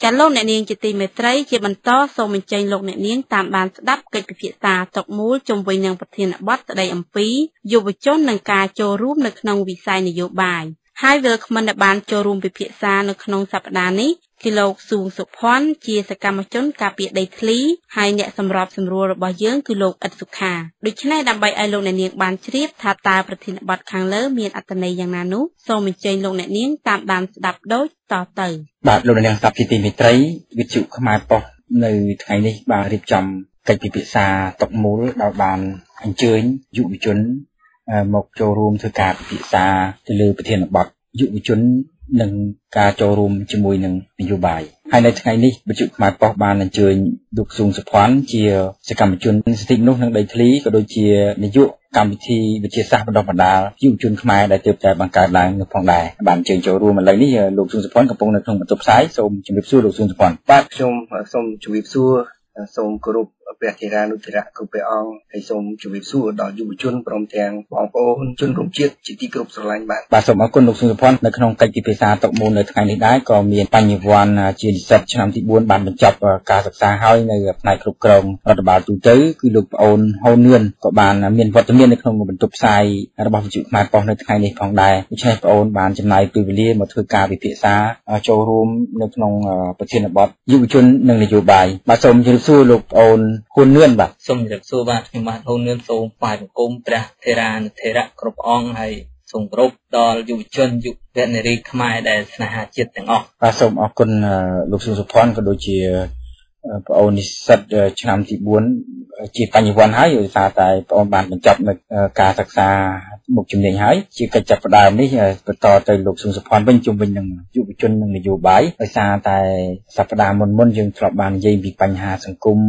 ចាលោកអ្នកនាងជាទីមេត្រីជាបន្តសូមអញ្ជើញលោកអ្នកនាងតាមដានស្ដាប់កិច្ចពិភាក្សាតុកមូលជុំវិញនឹងប្រធានបទស្ដីអំពីយុវជននិងការចូលរួមនៅក្នុងវិស័យនយោបាយហើយវិលខមមិនបានចូលរួមពិភាក្សានៅក្នុងសប្តាហ៍នេះគឺលោកសួងសុផាន់ជាសកម្មជនការពារដីធ្លីហើយអ្នកសម្របសម្រួលរបស់យើងគឺលោកអ៊ិតសុខាដូច្នេះដើម្បីឲ្យលោកអ្នកនាងបានជ្រាបថាតើប្រធានបទខាងលើមានអត្ថន័យយ៉ាងណានោះសូមអញ្ជើញលោកអ្នកនាងតាមដានស្ដាប់ដូចតទៅបាទលោកអ្នកនាងស្ដាប់ជាទីមេត្រីវិទ្យុខ្មែរប៉ុស្តិ៍នៅថ្ងៃនេះបានរៀបចំកិច្ចពិភាក្សាតុកមូលដោយបានអញ្ជើញយុវជនមកចូលរួមធ្វើការពិភាក្សាទៅលើប្រធានបទយុវជននិងការចូលរួមជាមួយនឹងនយោបាយហើយនៅថ្ងៃនេះវិទ្យុខ្មែរប៉ុស្តិ៍បានអញ្ជើញលោកស៊ុងសុផាន់ជាសកម្មជនសិទ្ធិមនុស្សនិងដីធ្លីក៏ដូចជានាយកកម្មវិធីវិទ្យាសាស្ត្របណ្ដុះបណ្ដាលយុវជនខ្មែរដែលទើបតែបង្កើតឡើងនៅផងដែរបានអញ្ជើញចូលរួមឥឡូវនេះលោកស៊ុងសុផាន់កំពុងនៅក្នុងបន្ទប់ផ្សាយសូមជម្រាបសួរលោកស៊ុងសុផាន់បាទខ្ញុំសូមជម្រាបសួរសូមគោរពព្រះធេរានុធរៈគ្រប់ព្រះអង្គហើយសូមជម្រាបសួរដល់យុវជនព្រមទាំងបងប្អូនជនរួមជាតិជាទីគោរពស្រឡាញ់បាទសូមអរគុណលោកស៊ុងសុផាន់នៅក្នុងកិច្ចពិភាក្សាតុកមូលនៅថ្ងៃនេះដែរក៏មានបញ្ញវន្តជានិស្សិតឆ្នាំទី4បានបញ្ចប់ការសិក្សាហើយនៅផ្នែកគ្រប់គ្រងរដ្ឋបាលទូទៅគឺលោកប្អូនហូននឿនក៏បានមានវត្តមាននៅក្នុងបន្ទប់ផ្សាយរបស់វិទ្យុខ្មែរប៉ុស្តិ៍នៅថ្ងៃនេះផងដែរដូច្នេះប្អូនបានចំណាយពេលវេលាមកធ្វើការពិភាក្សាចូលរួមនៅក្នុងប្រធានបទយុវជននិងនយោបាយបាទសូមជម្រាបសួរលោកប្អូនហូននឿនបាទសូមជម្រាបសួរបាទខ្ញុំបាទហូននឿនសូមថ្វាយបង្គំព្រះធេរានុធរៈគ្រប់អង្គហើយសូមគោរពដល់យុវជនយុវនារីខ្មែរដែលស្នេហាជាតិទាំងអស់បាទសូមអរគុណលោកស៊ុងសុផាន់ក៏ដូចជាប្អូននិស្សិតឆ្នាំទី4ជាបញ្ញវន្តហើយដោយសារតែប្អូនបានបញ្ចប់នៅការសិក្សាមុខជំនាញហើយជាកិច្ចចាប់ផ្ដើមនេះបន្តទៅលោកស៊ុងសុផាន់វិញជុំវិញនឹងយុវជននិងនយោបាយដោយសារតែសប្តាហ៍មុនយើងធ្លាប់បាននិយាយពីបញ្ហាសង្គម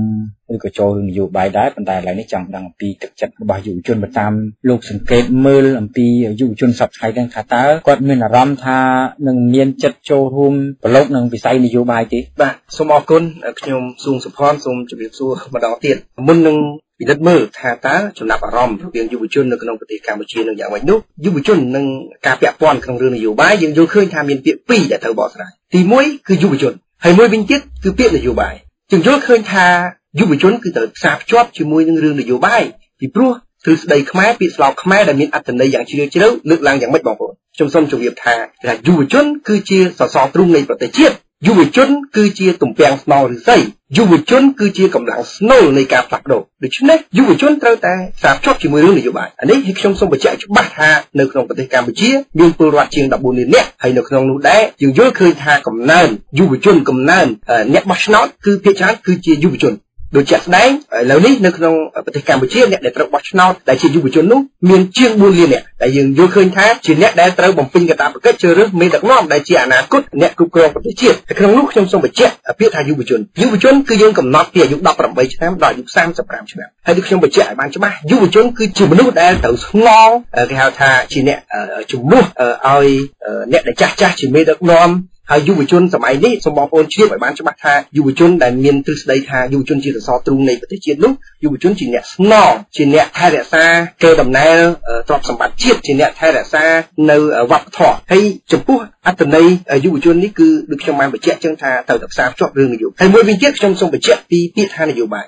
ឬក៏ចូលរឿងនយោបាយដែរប៉ុន្តែឥឡូវនេះចង់ដឹងអំពីទឹកចិត្តរបស់យុវជនបើតាមលោកសង្កេតមើលអំពីយុវជនសប្តាហ៍ទាំងថាតើគាត់មានអារម្មណ៍ថានឹងមានចិត្តចូលរួមប្រឡូកនឹងវិស័យនយោបាយទេបាទសូមអរគុណខ្ញុំស៊ុងសុផាន់សូមជម្រាបសួរម្ដងទៀតមុននឹងពិនិត្យមើលថាតើចំណាប់អារម្មណ៍រវាងយុវជននៅក្នុងប្រទេសកម្ពុជានឹងយ៉ាងម៉េចនោះយុវជននិងការពាក់ព័ន្ធក្នុងរឿងនយោបាយយើងយល់ឃើញថាមានពាក្យពីរដែលត្រូវបកស្រាយទី1គឺយុវជនហើយមួយវិញទៀតគឺពាក្យនយោបាយយើងយល់ឃើញថាយុវជនគឺត្រូវផ្សារភ្ជាប់ជាមួយនឹងរឿងនយោបាយពីព្រោះទ្រឹស្ដីខ្មែរពាក្យស្លោកខ្មែរដែលមានអត្ថន័យយ៉ាងជ្រាលជ្រៅលើកឡើងយ៉ាងម៉េចបងប្អូនខ្ញុំសូមជម្រាបថាយុវជនគឺជាសសរទ្រូងនៃប្រទេសជាតិយុវជនគឺជាទំពាំងស្នងឫស្សីយុវជនគឺជាកម្លាំងស្នូលនៃការផ្លាស់ប្ដូរដូច្នេះយុវជនត្រូវតែផ្សារភ្ជាប់ជាមួយរឿងនយោបាយអានេះខ្ញុំសូមបញ្ជាក់ច្បាស់ថានៅក្នុងប្រទេសកម្ពុជាមានពលរដ្ឋជាង14លាននាក់ហើយនៅក្នុងនោះដែរយើងយល់ឃើញថាកំណើនយុវជនកំណើនអ្នកបោះឆ្នោតគឺភាគច្រើនគឺជាយុវជនដូចជាក់ស្ដែងឥឡូវនេះនៅក្នុងប្រទេសកម្ពុជាអ្នកដែលត្រូវបោះឆ្នោតដែលជាយុវជននោះមានជាង4លាននាក់ដែលយើងយល់ឃើញថាជាអ្នកដែលត្រូវបំពេញកាតព្វកិច្ចជ្រើសរើសមេដឹកនាំដែលជាអនាគតអ្នកគ្រប់គ្រងប្រទេសជាតិហើយក្នុងនោះខ្ញុំសូមបញ្ជាក់ពាក្យថាយុវជនគឺយើងកំណត់ពីអាយុ18ឆ្នាំដល់អាយុ35ឆ្នាំហើយដូចខ្ញុំបញ្ជាក់ឲ្យបានច្បាស់យុវជនគឺជាមនុស្សដែលត្រូវស្នងគេហៅថាជាអ្នកជំនួសឲ្យអ្នកដែលចាស់ជាមេដឹកនាំហើយយុវជនសម័យនេះសូមបងប្អូនជ្រាបឲ្យបានច្បាស់ថាយុវជនដែលមានទ្រឹស្ដីថាយុវជនជាសសរទ្រូងនៃប្រទេសជាតិនោះយុវជនជាអ្នកស្នងជាអ្នកថែរក្សាកេរដំណែលទ្រព្យសម្បត្តិជាតិជាអ្នកថែរក្សានៅវប្បធម៌ហើយចំពោះអត្ថន័យយុវជននេះគឺដូចខ្ញុំបានបញ្ជាក់ចឹងថាត្រូវតែផ្សារភ្ជាប់រឿងនយោបាយហើយមួយវិញទៀតខ្ញុំសូមបញ្ជាក់ពីពាក្យថានយោបាយ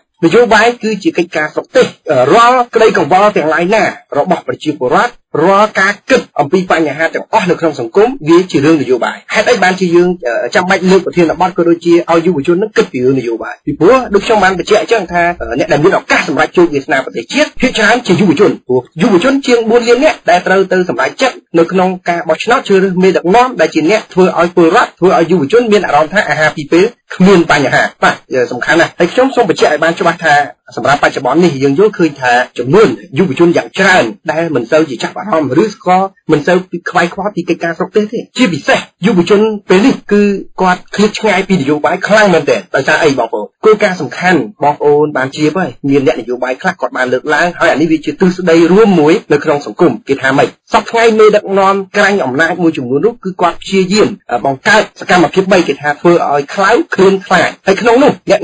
គឺជាកិច្ចការស្រុកទេសរាល់ក្តីកង្វល់ទាំងឡាយណារបស់ប្រជាពលរដ្ឋរាល់ការគិតអំពីបញ្ហាទាំងអស់នៅក្នុងសង្គមវាជារឿងនយោបាយហេតុអីបានជាយើងចាំបាច់លើកប្រធានបទក៏ដូចជាឲ្យយុវជននឹងគិតពីរឿងនយោបាយពីព្រោះដូចខ្ញុំបានបញ្ជាក់អញ្ចឹងថាអ្នកដែលមានឱកាសសម្រាប់ជោគវាសនាប្រទេសជាតិភាគច្រើនជាយុវជនព្រោះយុវជនជាង4លាននាក់ដែលត្រូវទៅសម្រេចចិត្តនៅក្នុងការបោះឆ្នោតជ្រើសរើសមេដឹកនាំដែលជាអ្នកធ្វើឲ្យពលរដ្ឋធ្វើឲ្យយុវជនមានអារម្មណ៍ថាអាហារពីរពេលគ្មានបញ្ហាបាទសំខាន់ណាស់ហើយខ្ញុំសូមបញ្ជាក់ឲ្យបានច្បាស់ថាសម្រាប់បច្ចុប្បន្ននេះយើងយល់ឃើញថាចំនួនយុវជនយ៉ាងច្រើនដែលមិនសូវជាចាប់អារម្មណ៍ឬក៏មិនសូវខ្វាយខ្វល់ពីកិច្ចការស្រុកទេសទេជាពិសេសយុវជនពេលនេះគឺគាត់ឃ្លាតឆ្ងាយពីនយោបាយខ្លាំងមែនទែនដោយសារអីបងប្អូនគោលការណ៍សំខាន់បងប្អូនបានជ្រាបហើយមានអ្នកនយោបាយខ្លះគាត់បានលើកឡើងហើយអានេះវាជាទ្រឹស្ដីរួមមួយនៅក្នុងសង្គមគេថាម៉េចសពថ្ងៃមេដឹកនាំក្រាញ់អំណាចមួយចំនួននោះគឺគាត់ព្យាយាមបង្កើតសកម្មភាព3គេថាធ្វើឲ្យខ្លៅគ្រឿនខ្លាចហើយក្នុងនោះអ្នក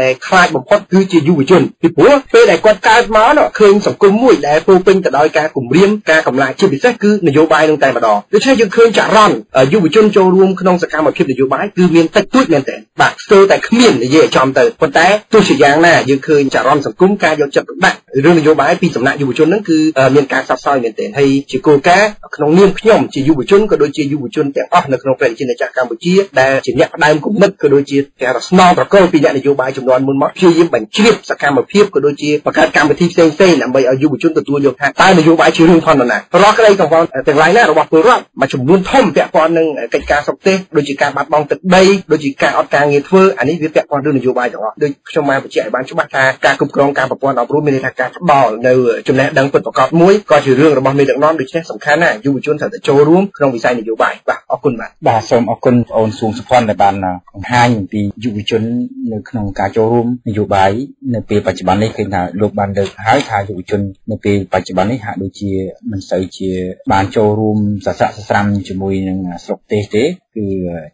ដែលខ្លាចបំផុតគឺជាយុវជន ជនពីព្រោះពេលដែលគាត់កើតមកឃើញសង្គមមួយដែលពោពេញទៅដោយការគំរាមការកម្លាចជាពិសេសគឺនយោបាយនឹងតែម្ដងដូច្នេះយើងឃើញចរន្តយុវជនចូលរួមក្នុងសកម្មភាពនយោបាយគឺមានតិចតួចមែនទែនបាទស្ទើរតែគ្មាននិយាយចំទៅប៉ុន្តែទោះជាយ៉ាងណាយើងឃើញចរន្តសង្គមការយកចិត្តទុកដាក់រឿងនយោបាយពីសំណាក់យុវជនហ្នឹងគឺមានការផ្សព្វផ្សាយមែនទែនហើយជាគោលការណ៍ក្នុងនាមខ្ញុំជាយុវជនក៏ដូចជាយុវជនទាំងអស់នៅក្នុងប្រជាជាតិកម្ពុជាដែលជាអ្នកផ្ដើមគំនិតក៏ដូចជាការស្នងត្រកូលពីអ្នកនយោបាយចំនួនមុនមកព្យាយាមបញ្ជ្រាបសកម្មភាពក៏ដូចជាបង្កើតកម្មវិធីផ្សេងៗដើម្បីឲ្យយុវជនទទួលយកថាតើនយោបាយជារឿងធម្មតារាល់ក្តីកង្វល់ទាំងឡាយណារបស់ពលរដ្ឋមួយចំនួនធំពាក់ព័ន្ធនឹងកិច្ចការសុខទេសដូចជាការបាត់បង់ទឹកដីដូចជាការអត់ការងារធ្វើអានេះវាពាក់ព័ន្ធរឿងនយោបាយទាំងអស់ដូចខ្ញុំបានបញ្ជាក់ឲ្យបានច្បាស់ថាការគ្រប់គ្រងការប្រព័ន្ធអប់រំមានន័យថាការផ្ដល់នៅចំណេះដឹងពិតប្រាកដមួយក៏ជារឿងរបស់មេដឹកនាំដូច្នេះសំខាន់ណាស់យុវជនត្រូវតែចូលរួមក្នុងវិស័យនយោបាយបាទអរគុណបាទសូមអរគុណបងអូនសួងសុផាន់ដែលបានបង្ហាញអំពីយុវជននៅក្នុងការចូលរួមនយោបាយនៅពេលបច្ចុប្បន្ននេះឃើញថាលោកបានលើកហើយថាយុវជននៅពេលបច្ចុប្បន្ននេះហាក់ដូចជាមិនសូវជាបានចូលរួមសស្រាក់សស្រាំជាមួយនឹងស្រុកទេសទេគឺ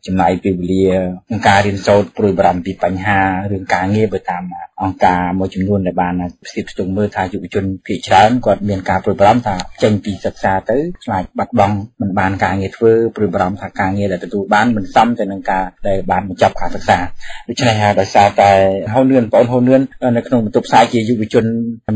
ចំណាយពេលវេលាក្នុងការរៀនសូត្រព្រួយបារម្ភពីបញ្ហារឿងការងារបើតាមអង្គការមួយចំនួនដែលបានផ្សព្វផ្សាយមើលថាយុវជនភាគច្រើនគាត់មានការព្រួយបារម្ភថាចេញពីសិក្សាទៅខ្លាចបាត់បង់មិនបានការងារធ្វើព្រួយបារម្ភថាការងារដែលទទួលបានមិនសមទៅនឹងការដែលបានបញ្ចប់ការសិក្សាដូច្នេះហើយដោយសារតែហូនលឿនបងហូនលឿននៅក្នុងបន្ទប់ផ្សាយជាយុវជន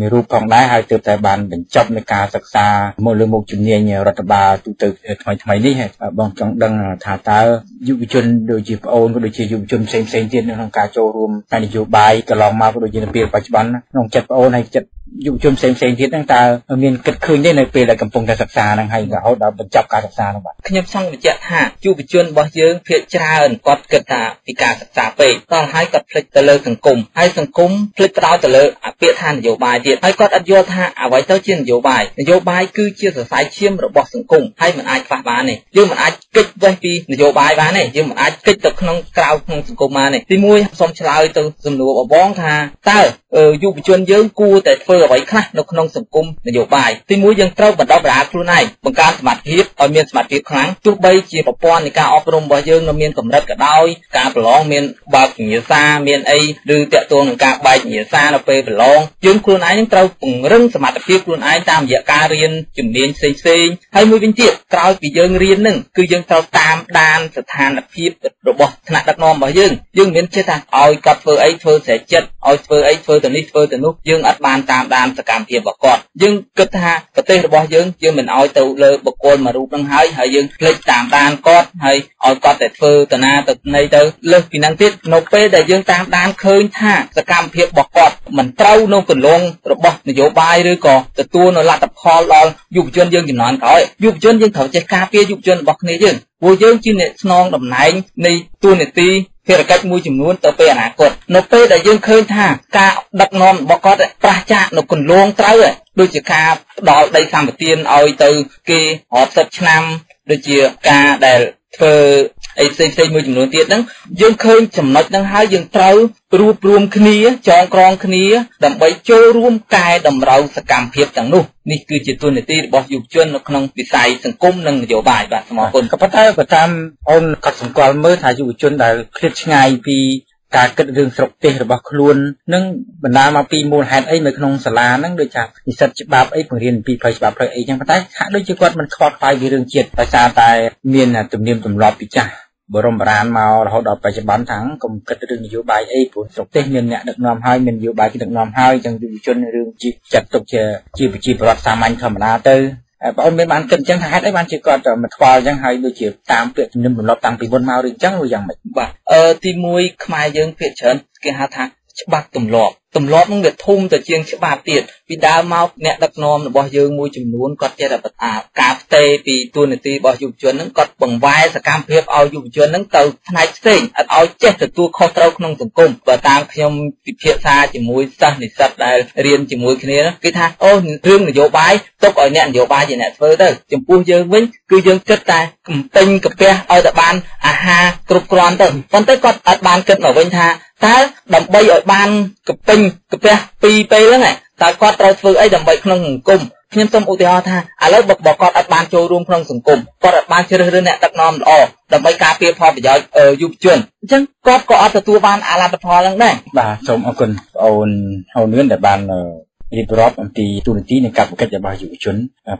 មានរូបផងដែរហើយទើបតែបានបញ្ចប់នៃការសិក្សាមកលើមុខជំនាញរដ្ឋបាលទូទៅថ្មីនេះបងចង់ដឹងថាតើយុវជនដូចជាប្អូនក៏ដូចជាយុវជនផ្សេងទៀតនៅក្នុងការចូលរួមការនយោបាយកន្លងមកក៏ដូចជានៅពេលបច្ចុប្បន្នក្នុងចិត្តប្អូនហើយចិត្តយុវជនផ្សេងទៀតហ្នឹងតើមានគិតឃើញទេនៅពេលដែលកំពុងតែសិក្សាហ្នឹងហើយរហូតដល់បញ្ចប់ការសិក្សាហ្នឹងបាទខ្ញុំចង់បញ្ជាក់ថាយុវជនរបស់យើងភាគច្រើនគាត់គិតថាពីការសិក្សាពេកដល់ហើយគាត់ភ្លេចទៅលើសង្គមហើយសង្គមភ្លេចផ្ដោតទៅលើពាក្យថានយោបាយទៀតហើយគាត់អត់យល់ថាអ្វីទៅជានយោបាយគឺជាសរសៃឈាមរបស់សង្គមហើយមិនអាចខ្វះបានទេយើងមិនអាចគេចវេះពីនយោបាយបានទេយើងមិនអាចគេចទៅក្នុងក្រៅក្នុងសង្គមបានទេទីមួយសូមឆ្លើយទៅសំណួរបងថាតើយុវជនយើងគួរតែធ្វើអ្វីខ្លះនៅក្នុងសង្គមនយោបាយទីមួយយើងត្រូវបណ្ដុះបណ្ដាលខ្លួនឯងបង្កើនសមត្ថភាពឲ្យមានសមត្ថភាពខ្លាំងទោះបីជាប្រព័ន្ធនៃការអប់រំរបស់យើងនៅមានកម្រិតក៏ដោយការប្រឡងមានបើកវិញ្ញាសាមានអីឬតាក់ទងនឹងការបែកវិញ្ញាសានៅពេលប្រឡងយើងខ្លួនឯងត្រូវពង្រឹងសមត្ថភាពខ្លួនឯងតាមរយៈការរៀនជំនាញផ្សេងហើយមួយវិញទៀតក្រោយពីយើងរៀននឹងគឺយើងត្រូវតាមដានស្ថានភាពរបស់ថ្នាក់ដឹកនាំរបស់យើងមិនចេះថាឲ្យគាត់ធ្វើអីធ្វើស្រេចចិត្តឲ្យធ្វើអីធ្វើទៅនេះធ្វើទៅនោះយើងអត់បានតាមដានសកម្មភាពរបស់គាត់យើងគិតថាប្រទេសរបស់យើងមិនឲ្យទៅលើបុគ្គលមួយរូបនឹងហើយយើងភ្លេចតាមដានគាត់ហើយឲ្យគាត់តែធ្វើទៅណាទៅណីទៅលើសពីហ្នឹងទៀតនៅពេលដែលយើងតាមដានឃើញថាសកម្មភាពរបស់គាត់មិនត្រូវនៅគន្លងរបស់នយោបាយឬក៏ទទួលនៅលទ្ធផលដល់យុវជនយើងចំនួនក្រោយយុវជនយើងត្រូវចេះការពារយុវជនរបស់គ្នាយើងព្រោះយើងជាអ្នកស្នងតំណែងនៃតួនាទីភារកិច្ចមួយចំនួនទៅពេលអនាគតនៅពេលដែលយើងឃើញថាការដឹកនាំរបស់គាត់ប្រឆាចនៅគន្លងត្រូវដូចជាការផ្ដល់ដីសម្បត្តិឲ្យទៅគេរាប់សិបឆ្នាំដូចជាការដែលធ្វើអីផ្សេងមួយចំនួនទៀតហ្នឹងយើងឃើញចំណុចហ្នឹងហើយយើងត្រូវរួបរวมគ្នាចងក្រងគ្នាដើម្បីចូលរួមកែតម្រូវសកម្មភាពទាំងនោះនេះគឺជាតួនាទីរបស់យុវជននៅក្នុងវិស័យសង្គមនិងនយោបាយបាទសូមអរគុណក៏ប៉ុន្តែបើតាមអូនកត់សម្គាល់មើលថាយុវជនដែលឃ្លាតឆ្ងាយពីការគិតរឿងស្រុកទេសរបស់ខ្លួននឹងបណ្ដាលមកពីមូលហេតុអីនៅក្នុងសាលាហ្នឹងដូចថានិស្សិតច្បាប់អីបង្រៀនពីផ្លូវច្បាប់ផ្លូវអីចឹងប៉ុន្តែហាក់ដូចជាគាត់មិនខ្វល់ខ្វាយពីរឿងជាតិដោយសារតែមានទំនៀមទម្លាប់ពីចាស់បរមបុរាណមករហូតដល់បច្ចុប្បន្នថាកុំគិតរឿងនយោបាយអីព្រោះស្រុកទេសមានអ្នកដឹកនាំហើយមាននយោបាយគេដឹកនាំហើយចឹងយុវជនរឿងចាត់ទុកជាប្រជាពលរដ្ឋសាមញ្ញធម្មតាទៅបងអូនមានបានគិតចឹងថាហេតុអីបានជាគាត់មកខ្វល់ចឹងហើយដូចជាតាមពាក្យទំនៀមទម្លាប់តាំងពីមុនមកឬចឹងឬយ៉ាងម៉េចបាទទីមួយខ្មែរយើងភាគច្រើនគេហៅថាច្បាប់ទម្លាប់នឹងវាធំទៅជាងច្បាប់ទៀតពីដើមមកអ្នកដឹកនាំរបស់យើងមួយចំនួនគាត់ចេះតែការផ្ទេរពីទួនាទីរបស់យុវជនហ្នឹងគាត់បង្វែរសកម្មភាពឲ្យយុវជនហ្នឹងទៅផ្នែកផ្សេងអត់ឲ្យចេះទទួលខុសត្រូវក្នុងសង្គមបើតាមខ្ញុំពិភាក្សាជាមួយសិស្សនិស្សិតដែលរៀនជាមួយគ្នាគេថាអូរឿងនយោបាយទុកឲ្យអ្នកនយោបាយជាអ្នកធ្វើទៅចំពោះយើងវិញគឺយើងគិតតែកំពេញកាពះឲ្យតែបានអាហារគ្រប់គ្រាន់ទៅប៉ុន្តែគាត់អត់បានគិតមកវិញថាតើដើម្បីឲ្យបានកពេញកាពះពីរពេលហ្នឹងតើគាត់ត្រូវធ្វើអីដើម្បីក្នុងសង្គម ខ្ញុំសូមឧទាហរណ៍ថាឥឡូវបើគាត់អត់បានចូលរួមក្នុងសង្គមគាត់អត់បានជ្រើសរើសអ្នកដឹកនាំល្អដើម្បីការពារផលប្រយោជន៍យុវជនអញ្ចឹងគាត់ក៏អត់ទទួលបានអាលទ្ធផលហ្នឹងដែរបាទសូមអរគុណបងអូនហៅនឿនដែលបានរៀបរាប់អំពីទូនាទីនៃកាតព្វកិច្ចរបស់យុវជ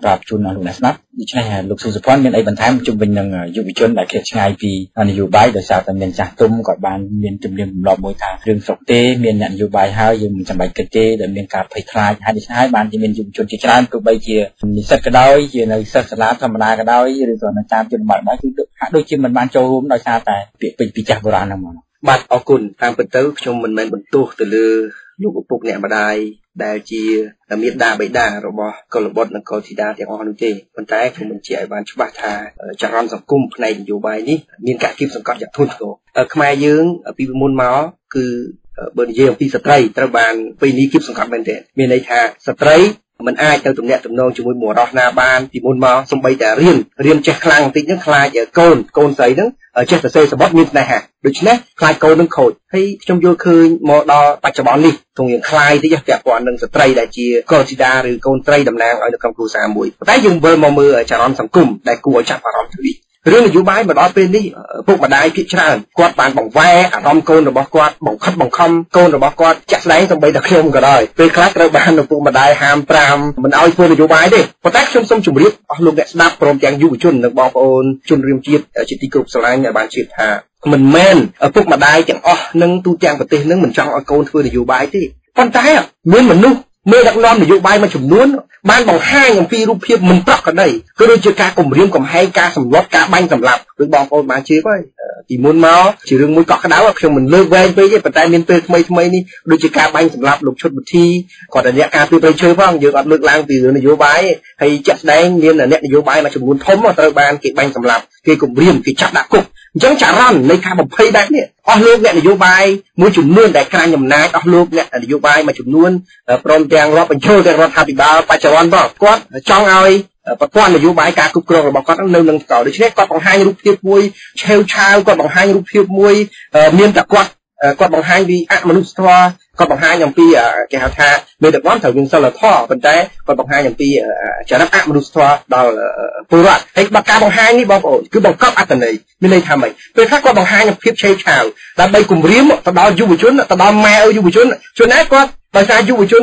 នប្រាប់ជូនលោកអ្នកស្ដាប់ដូច្នេះលោកសុសុភ័ណ្ឌមានអីបន្ថែមជុំវិញនឹងយុវជនដែលឃ្លាតឆ្ងាយពីនយោបាយដោយសារតែមានចាស់ទុំក៏បានមានជំនាញបំឡប់មួយថារឿងស្រុកទេមានអ្នកនយោបាយហើយយើងមិនចាំបាច់គិតទេដែលមានការភ័យខ្លាចហើយដូច្នេះហើយបានជាមានយុវជនជាច្រើនទោះបីជានិស្សិតក៏ដោយជានៅសិស្សសាលាធម្មតាក៏ដោយឬក៏នៅតាមជនបទដែរគឺហាក់ដូចជាមិនបានចូលរួមដោយសារតែពាក្យពេចន៍ពីចាស់បុរាណហ្នឹងមកបាទអរគុណតាមពិតទៅខ្ញុំមិនមែនបន្ទោសទៅលើលោកឪពុកអ្នកម្ដាយដែលជាមេដាបិតារបស់កុលបុត្រនិងកុលធីតាទាំងអស់នោះទេប៉ុន្តែខ្ញុំបញ្ជាក់ឲ្យបានច្បាស់ថាចរន្តសង្គមផ្នែកនយោបាយនេះមានការគៀបសង្កត់យ៉ាងធ្ងន់ធ្ងរខ្មែរយើងពីមុនមកគឺបើនិយាយអំពីស្ត្រីត្រូវបានពេលនេះគៀបសង្កត់មែនទេមានន័យថាស្ត្រីមិនអាចទៅទំនាក់ទំនងជាមួយបុរសណាបានពីមុនមកសំបីតែរៀនចេះខ្លាំងបន្តិចហ្នឹងខ្លាចកូនស្រីហ្នឹងចេះសរសេរសបត់មានស្នេហាដូច្នេះខ្លាចកូននឹងខូចហើយខ្ញុំយល់ឃើញមកដល់បច្ចុប្បន្ននេះទង្រៀងខ្លាយតិចពាក់ព័ន្ធនឹងស្ត្រីដែលជាកុលធីតាឬកូនស្រីតំណាងឲ្យនៅក្នុងគ្រួសារមួយប៉ុន្តែយើងវិលមកមើលចរន្តសង្គមដែលគួរឲ្យចាប់អារម្មណ៍ទៅវិញរឿងនយោបាយមកដល់ពេលនេះពុកម្ដាយភាគច្រើនគាត់បានបង្វែរអារម្មណ៍កូនរបស់គាត់បង្ខិតបង្ខំកូនរបស់គាត់ចាក់ស្ដែងសូម្បីតែខ្ញុំក៏ដោយពេលខ្លះត្រូវបានឪពុកម្ដាយហាម5មិនឲ្យធ្វើនយោបាយទេប៉ុន្តែខ្ញុំសូមជម្រាបអស់លោកអ្នកស្ដាប់ព្រមទាំងយុវជននិងបងប្អូនជនរួមជាតិជាទីគោរពស្រឡាញ់ឲ្យបានជឿថាមិនមែនឪពុកម្ដាយទាំងអស់នឹងទូទាំងប្រទេសនឹងមិនចង់ឲ្យកូនធ្វើនយោបាយទេប៉ុន្តែមានមនុស្សមេដឹកនាំនយោបាយមួយចំនួនបានបង្ហាញអំពីរូបភាពមិនប្រក្រតីគឺដូចជាការគំរាមកំហែងការសម្លុតការបាញ់សម្លាប់ដូចបងប្អូនបានជឿហើយពីមុនមកជារឿងមួយកក់ក្ដៅខ្ញុំមិនលើកវែងពេកទេប៉ុន្តែមានពេលថ្មីនេះដូចជាការបាញ់សម្លាប់លោកឈុតវិធីគាត់តែអ្នកការពីប្រៃឈើផងយើងអត់លើកឡើងពីរឿងនយោបាយហើយចាក់ស្ដែងមានអ្នកនយោបាយមួយចំនួនធំត្រូវបានគេបាញ់សម្លាប់គេគំរាមគេចាប់ដាក់គុកអញ្ចឹងចរន្តនៃការបំភ័យបែបនេះអស់លោកអ្នកនយោបាយមួយចំនួនដែលក្រាញអំណាចអស់លោកអ្នកនយោបាយមួយចំនួនព្រមទាំងរដ្ឋបញ្ចូលទាំងរដ្ឋាភិបាលបច្ចុប្បន្នផងគាត់ចង់ឲ្យប្រព័ន្ធនយោបាយការគ្រប់គ្រងរបស់គាត់នៅនឹងតដូច្នេះគាត់បង្ហាញរូបភាពមួយឆេវឆាវគាត់បង្ហាញរូបភាពមួយមានតែគាត់បង្ហាញពីអមនុស្សធម៌គាត់បង្ហាញអំពីគេហៅថាមេដឹកនាំត្រូវមានសិលធម៌ប៉ុន្តែគាត់បង្ហាញអំពីចរិតអមនុស្សធម៌ដល់ពលរដ្ឋហើយបើការបង្ហាញនេះបងប្អូនគឺបង្កប់អត្ថន័យមានន័យថាម៉េចពេលខ្លះគាត់បង្ហាញអំពីភាពឆេវឆាវដើម្បីគំរាមទៅដល់យុវជនទៅដល់ម៉ែយុវជនជួនណាគាត់ដោយសារយុវជ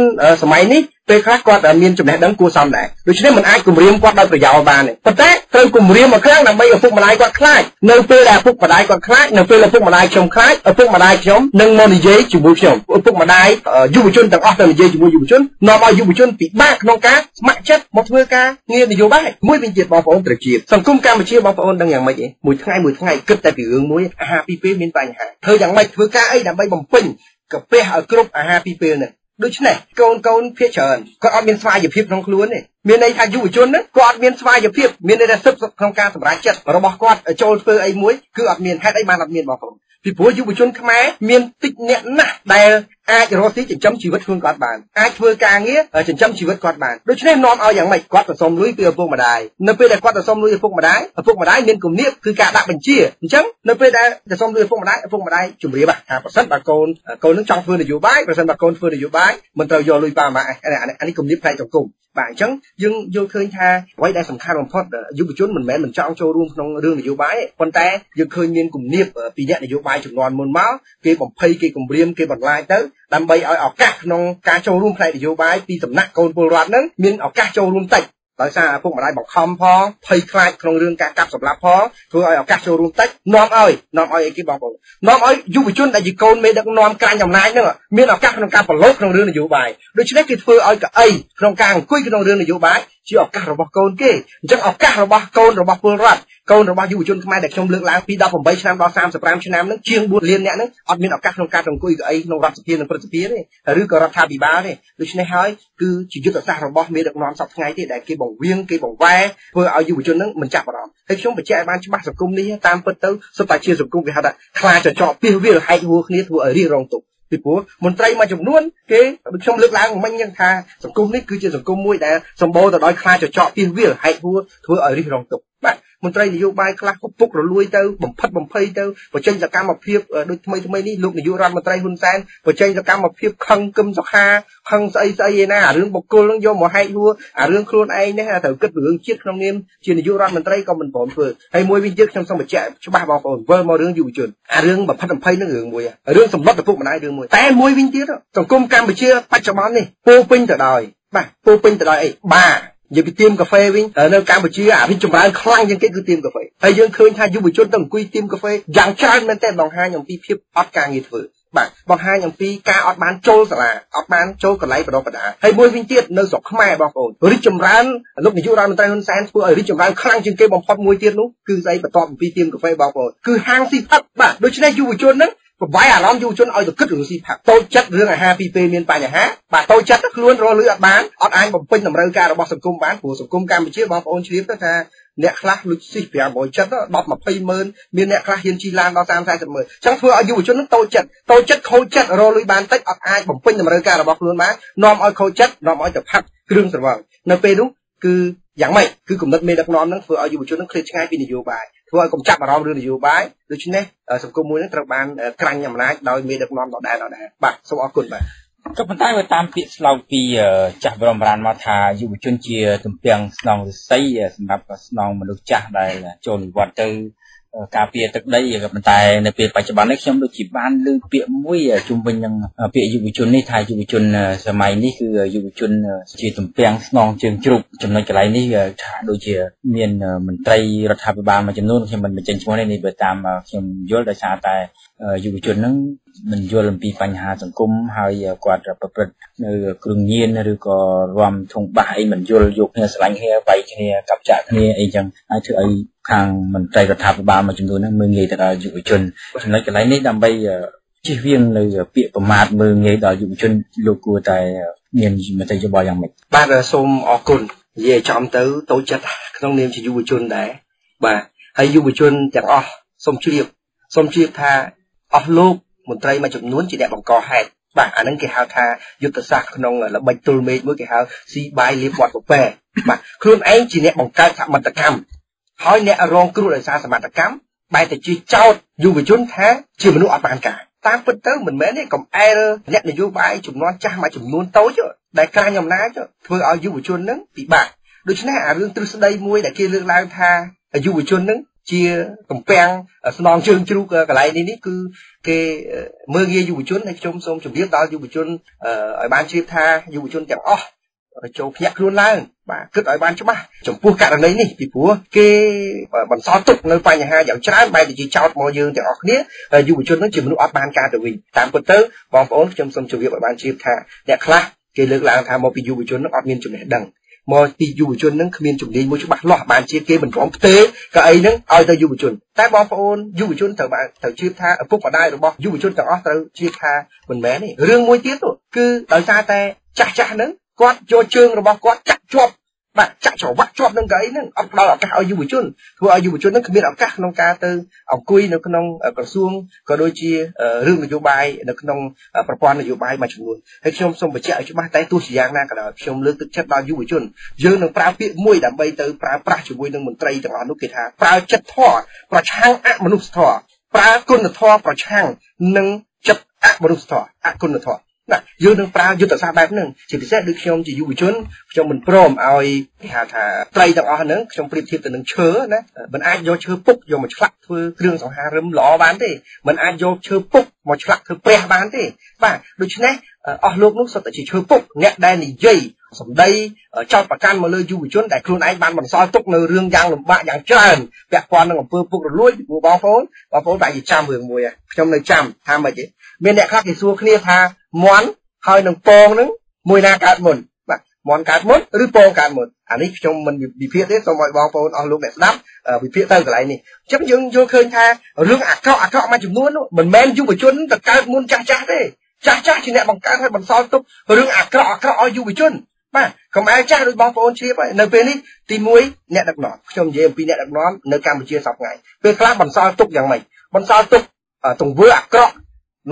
នសម័យនេះពេលខ្លះគាត់មានចំណេះដឹងគួរសមដែរដូច្នេះមិនអាចគំរាមគាត់ដោយប្រយោលបានទេប៉ុន្តែត្រូវគំរាមមកខ្លាំងដើម្បីឪពុកម្ដាយគាត់ខ្លាចនៅពេលដែលឪពុកម្ដាយគាត់ខ្លាចនៅពេលឪពុកម្ដាយខ្ញុំខ្លាចឪពុកម្ដាយខ្ញុំនឹងមកនិយាយជាមួយខ្ញុំឪពុកម្ដាយយុវជនទាំងអស់ទៅនិយាយជាមួយយុវជននាំឲ្យយុវជនពិបាកក្នុងការស្ម័គ្រចិត្តមកធ្វើការងារនយោបាយមួយវិញទៀតបងប្អូនត្រូវជាសង្គមកម្ពុជាបងប្អូនដឹងយ៉ាងម៉េចទេមួយថ្ងៃគិតតែពីរឿងមួយអាហារពីរពេលមានបញ្ហាធ្វើយ៉ាងម៉េចធ្វើការអីដើម្បីបំពេញកាពះឲ្យគ្រប់អាហារពីរពេលនេះដូច្នេះកូនភាគច្រើនគាត់អត់មានស្វ័យភាពក្នុងខ្លួនទេមានន័យថាយុវជនហ្នឹងគាត់អត់មានស្វ័យភាពមានន័យថាសិទ្ធិក្នុងការសម្រេចចិត្តរបស់គាត់ចូលធ្វើអីមួយគឺអត់មានហេតុអីបានអត់មានបងប្អូនពីព្រោះយុវជនខ្មែរមានតិចអ្នកណាស់ដែលអាចរកស៊ីចិញ្ចឹមជីវិតខ្លួនគាត់បានអាចធ្វើការងារចិញ្ចឹមជីវិតគាត់បានដូច្នេះនាំឲ្យយ៉ាងម៉េចគាត់ទៅសុំលុយពីឪពុកម្ដាយនៅពេលដែលគាត់ទៅសុំលុយឪពុកម្ដាយមានគំនាបគឺការដាក់បញ្ជាអញ្ចឹងនៅពេលដែលទៅសុំលុយឪពុកម្ដាយជំរាបថាប្រសិនបើកូននឹងចង់ធ្វើនយោបាយប្រសិនបើកូនធ្វើនយោបាយមិនត្រូវយកលុយប៉ាម៉ាអានេះគំនាបផ្នែកសង្គមបាទអញ្ចឹងយើងយល់ឃើញថាអ្វីដែលសំខាន់បំផុតយុវជនមិនមែនមិនចង់ចូលរួមក្នុងរឿងនយោបាយទេប៉ុន្តែយើងឃើញមានគំនាបពីអ្នកនយោបាយចំនួនមុនមកគេបំភ័យគេគំរាមគេបន្លាចទៅដើម្បីឲ្យឱកាសក្នុងការចូលរួមផ្នែកនយោបាយពីសំណាក់កូនពលរដ្ឋនឹងមានឱកាសចូលរួមតិចដោយសារឪពុកម្ដាយបង្ខំផងភ័យខ្លាចក្នុងរឿងការកាប់សម្លាប់ផងធ្វើឲ្យឱកាសចូលរួមតិចនាំឲ្យអីគេបងប្អូននាំឲ្យយុវជនដែលជាកូនមេដឹកនាំក្រាញ់អំណាចហ្នឹងមានឱកាសក្នុងការប្រឡូកក្នុងរឿងនយោបាយដូច្នេះគេធ្វើឲ្យកៅអីក្នុងការអង្គុយក្នុងរឿងនយោបាយជាឱកាសរបស់កូនគេអញ្ចឹងឱកាសរបស់កូនរបស់ពលរដ្ឋកូនរបស់យុវជនខ្មែរដែលខ្ញុំលើកឡើងពី18ឆ្នាំដល់35ឆ្នាំហ្នឹងជាង4លានអ្នកហ្នឹងអត់មានឱកាសក្នុងការអង្គុយកៅអីក្នុងរដ្ឋសភានិងព្រឹទ្ធសភាទេឬក៏រដ្ឋាភិបាលទេដូច្នេះហើយគឺជាយុទ្ធសាស្ត្ររបស់មេដឹកនាំសពថ្ងៃទេដែលគេបង្វៀងគេបង្វែរធ្វើឲ្យយុវជនហ្នឹងមិនចាប់អារម្មណ៍ហើយខ្ញុំបញ្ជាក់ឲ្យបានច្បាស់សង្គមនេះតាមពិតទៅសុទ្ធតែជាសង្គមគេហៅថាខ្លាចចកពីវាលហែកហួរគ្នាធ្វើឲ្យរៀងរងទុក្ខពីព្រោះមន្ត្រីមួយចំនួនគេខ្ញុំលើកឡើងមិញហ្នឹងថាសង្គមនេះគឺជាសង្គមមួយដែលសម្បូរទៅដោយខ្លាចចកពីវាលហែកហួរធ្វើឲ្យរិះរងទុក្ខបាទ មន្ត្រីនយោបាយខ្លះពុករលួយទៅបំផិតបំភ័យទៅបញ្ចេញសកម្មភាពដូចថ្មីនេះលោកនាយករដ្ឋមន្ត្រីហ៊ុនសែនបញ្ចេញសកម្មភាពខឹងគឹមសុខាខឹងស្អីឯណាអារឿងបុគ្គលនឹងយកមកហែកហួរអារឿងខ្លួនឯងនេះត្រូវគិតពីរឿងជាតិក្នុងនាមជានាយករដ្ឋមន្ត្រីក៏មិនព្រមធ្វើហើយមួយវិញទៀតខ្ញុំសូមបញ្ជាក់ច្បាស់បងប្អូនវិលមករឿងយុវជនអារឿងបំផិតបំភ័យនឹងរឿងមួយរឿងសម្បត្តិឪពុកម្ដាយរឿងមួយតែមួយវិញទៀតសង្គមកម្ពុជាបច្ចុប្បន្ននេះពោពេញទៅដោយបាទពោពេញទៅដោយអីបានិយាយពីទៀមកាហ្វេវិញនៅកម្ពុជាអាវិចម្រើនខ្លាំងជាងគេគឺទៀមកាហ្វេហើយយើងឃើញថាយុវជនទៅអង្គុយទៀមកាហ្វេយ៉ាងច្រើនមែនទែនបង្ហាញអំពីភាពអត់ការងារធ្វើបាទបង្ហាញអំពីការអត់បានចូលសាលាអត់បានចូលកន្លែងបដិបដាហើយមួយវិញទៀតនៅស្រុកខ្មែរបងប្អូនរីកចម្រើនលោកនាយករដ្ឋមន្ត្រីហ៊ុនសែនធ្វើឲ្យរីកចម្រើនខ្លាំងជាងគេបំផុតមួយទៀតនោះគឺស្អីបន្ទាប់អំពីទៀមកាហ្វេបងប្អូនគឺហាងស៊ីផឹកបាទដូច្នេះយុវជនហ្នឹងប្របាយអារម្មណ៍យុវជនឲ្យទៅគិតរឿងស៊ីផាក់តូចចិត្តរឿងអាហារពីពេលមានបញ្ហាបាទតូចចិត្តខ្លួនរស់លឺអត់បានអត់អាចបំពេញតម្រូវការរបស់សង្គមបានព្រោះសង្គមកម្ពុជាបងប្អូនជ្រាបទៅថាអ្នកខ្លះលុយស៊ី500ចិត្ត10 20ម៉ឺនមានអ្នកខ្លះហ៊ានជិះឡានដល់30 40ម៉ឺនអញ្ចឹងធ្វើឲ្យយុវជននឹងតូចចិត្តខូចចិត្តរស់លុយបានតិចអត់អាចបំពេញតម្រូវការរបស់ខ្លួនបាននាំឲ្យខូចចិត្តនាំឲ្យទៅផាត់គ្រឿងស្រវឹងនៅពេលនោះគឺយ៉ាងម៉េចគឺគំនិតមេដឹកនាំនឹងធ្វើឲ្យយុវជននឹងឃ្លាតឆ្ងាយពីនយោបាយធ្វើឲ្យកុំចាប់អារម្មណ៍រឿងនយោបាយដូច្នេះសង្គមមួយនឹងត្រូវបានក្រាញ់អំណាចដោយមេដឹកនាំដដែលបាទសូមអរគុណបាទក៏ប៉ុន្តែបើតាមពាក្យស្លោកពីចាស់បរមរានមកថាយុវជនជាទំពាំងស្នងឫស្សីសម្រាប់ស្នងមនុស្សចាស់ដែលចូលនិវត្តន៍ទៅការពារទឹកដីក៏ប៉ុន្តែនៅពេលបច្ចុប្បន្ននេះខ្ញុំដូចជាបានឮពាក្យមួយជុំវិញនឹងពាក្យយុវជននេះថាយុវជនសម័យនេះគឺយុវជនជាទំពាំងស្នងជើងជ្រូកចំណុចកន្លែងនេះថាដូចជាមានមន្ត្រីរដ្ឋាភិបាលមួយចំនួនខ្ញុំមិនបញ្ចេញឈ្មោះនេះបើតាមខ្ញុំយល់ដោយសារតែយុវជនហ្នឹងមិនយល់អំពីបញ្ហាសង្គមហើយគាត់ប្រព្រឹត្តនៅគ្រឿងញៀនឬក៏រំធុងបាសអីមិនយល់យកគ្នាស្រឡាញ់គ្នាវាយគ្នាកាប់ចាក់គ្នាអីចឹងហើយធ្វើឲ្យខាងមន្ត្រីរដ្ឋាភិបាលមួយចំនួនហ្នឹងមើលងាយទៅដល់យុវជនចំណុចកន្លែងនេះដើម្បីជៀសវាងនៅពាក្យប្រមាថមើលងាយដល់យុវជនលោកគួរតែមានមតិយោបល់យ៉ាងម៉េចបាទសូមអរគុណនិយាយចំទៅតូចចិត្តក្នុងនាមជាយុវជនដែរបាទហើយយុវជនទាំងអស់សូមជ្រាបថាអស់លោកមន្ត្រីមួយចំនួនជាអ្នកបង្កហេតុបាទអាហ្នឹងគេហៅថាយុទ្ធសាស្ត្រក្នុងល្បិចទល់មេឃមួយគេហៅស៊ីបាយលៀបវត្តពពែបាទខ្លួនឯងជាអ្នកបង្កើតសមត្ថកម្មហើយអ្នករងគ្រោះដោយសារសមត្ថកម្មបែរទៅជាចោទយុវជនថាជាមនុស្សអត់បានការតាមពិតទៅមិនមែនទេកំអែលអ្នកនយោបាយចំនួនចាស់មួយចំនួនតូចដែលក្រាញអំណាចធ្វើឲ្យយុវជនហ្នឹងពិបាកដូច្នេះអារឿងទ្រឹស្ដីមួយដែលគេលើកឡើងថាយុវជនហ្នឹងជាកំពាំងស្នងជើងជ្រូកកន្លែងនេះគឺគេមើលងាយយុវជនហើយខ្ញុំសូមជម្រាបដល់យុវជនឲ្យបានជ្រាបថាយុវជនទាំងអស់ចូលភ្ញាក់ខ្លួនឡើងបាទគិតឲ្យបានច្បាស់ចំពោះករណីនេះពីព្រោះគេបន្សល់ទុកនៅបញ្ហាយ៉ាងច្រើនបែរជាចោទមកយើងទាំងអស់គ្នាយុវជននឹងជាមនុស្សអត់បានការទៅវិញតាមពិតទៅបងប្អូនខ្ញុំសូមជម្រាបឲ្យបានជ្រាបថាអ្នកខ្លះគេលើកឡើងថាមកពីយុវជននឹងអត់មានចំណេះដឹងមកពីយុវជននឹងគ្មានជំនាញមួយច្បាស់លាស់បានជាគេមិនព្រមផ្ទេរកៅអីនឹងឲ្យទៅយុវជនតែបងប្អូនយុវជនត្រូវជឿថាឪពុកម្ដាយរបស់យុវជនទាំងអស់ត្រូវជឿថាមិនមែនទេរឿងមួយទៀតគឺដោយសារតែចាស់ហ្នឹងគាត់យកជើងរបស់គាត់ចាក់ជាប់បាទចាក់ច្រវាក់ជាប់នឹងកៅអីហ្នឹងអត់ផ្ដល់ឱកាសឲ្យយុវជនធ្វើឲ្យយុវជនហ្នឹងគ្មានឱកាសក្នុងការទៅអង្គុយនៅក្នុងក្រសួងក៏ដូចជារឿងនយោបាយនៅក្នុងប្រព័ន្ធនយោបាយមួយចំនួនហើយខ្ញុំសូមបញ្ជាក់ឲ្យច្បាស់តែទោះជាយ៉ាងណាក៏ដោយខ្ញុំលើកទឹកចិត្តដល់យុវជនយើងនឹងប្រើពាក្យមួយដើម្បីទៅប្រើប្រាស់ជាមួយនឹងមន្ត្រីទាំងអស់នោះគេថាប្រើចិត្តធម៌ប្រឆាំងអមនុស្សធម៌ប្រើគុណធម៌ប្រឆាំងនឹងចិត្តអមនុស្សធម៌អគុណធម៌ណាយើងនឹងប្រើយុទ្ធសាស្ត្របែបហ្នឹងជាពិសេសដូចខ្ញុំជាយុវជនខ្ញុំមិនព្រមឲ្យគេហៅថាត្រីទាំងអស់ហ្នឹងខ្ញុំប្រៀបធៀបទៅនឹងឈើណាមិនអាចយកឈើពុកយកមកឆ្លាក់ធ្វើគ្រឿងសង្ហារឹមល្អបានទេមិនអាចយកឈើពុកមកឆ្លាក់ធ្វើព្រះបានទេបាទដូច្នេះអស់លោកនោះសុទ្ធតែជាឈើពុកអ្នកដែលនិយាយសម្ដីចោទប្រកាន់មកលើយុវជនដែលខ្លួនឯងបានបន្សល់ទុកនៅរឿងយ៉ាងលំបាកយ៉ាងច្រើនពាក់ព័ន្ធនឹងអំពើពុករលួយពីបងប្អូនតែជាចាំរឿងមួយខ្ញុំនៅចាំថាម៉េចទេមានអ្នកខ្លះគេសួរគ្នាថាមន់ហើយនឹងពងនឹងមួយណាកើតមុនបាទមន់កើតមុនឬពងកើតមុនអានេះខ្ញុំមិនវិភាគទេសូមឲ្យបងប្អូនអស់លោកអ្នកស្ដាប់វិភាគទៅកន្លែងនេះអញ្ចឹងយើងយល់ឃើញថារឿងអាក្រក់មួយចំនួនមិនមែនយុវជនទៅកើតមុនចាស់ទេចាស់ជាអ្នកបង្កើតឲ្យបន្សល់ទុករឿងអាក្រក់ឲ្យយុវជនបាទកុំឲ្យចាស់ដូចបងប្អូនជ្រាបហើយនៅពេលនេះទី1អ្នកដឹកនាំខ្ញុំនិយាយអំពីអ្នកដឹកនាំនៅកម្ពុជាសប្តាហ៍ថ្ងៃពេលខ្លះបន្សល់ទុកយ៉ាងម៉េចបន្សល់ទុកទង្វើអាក្រក់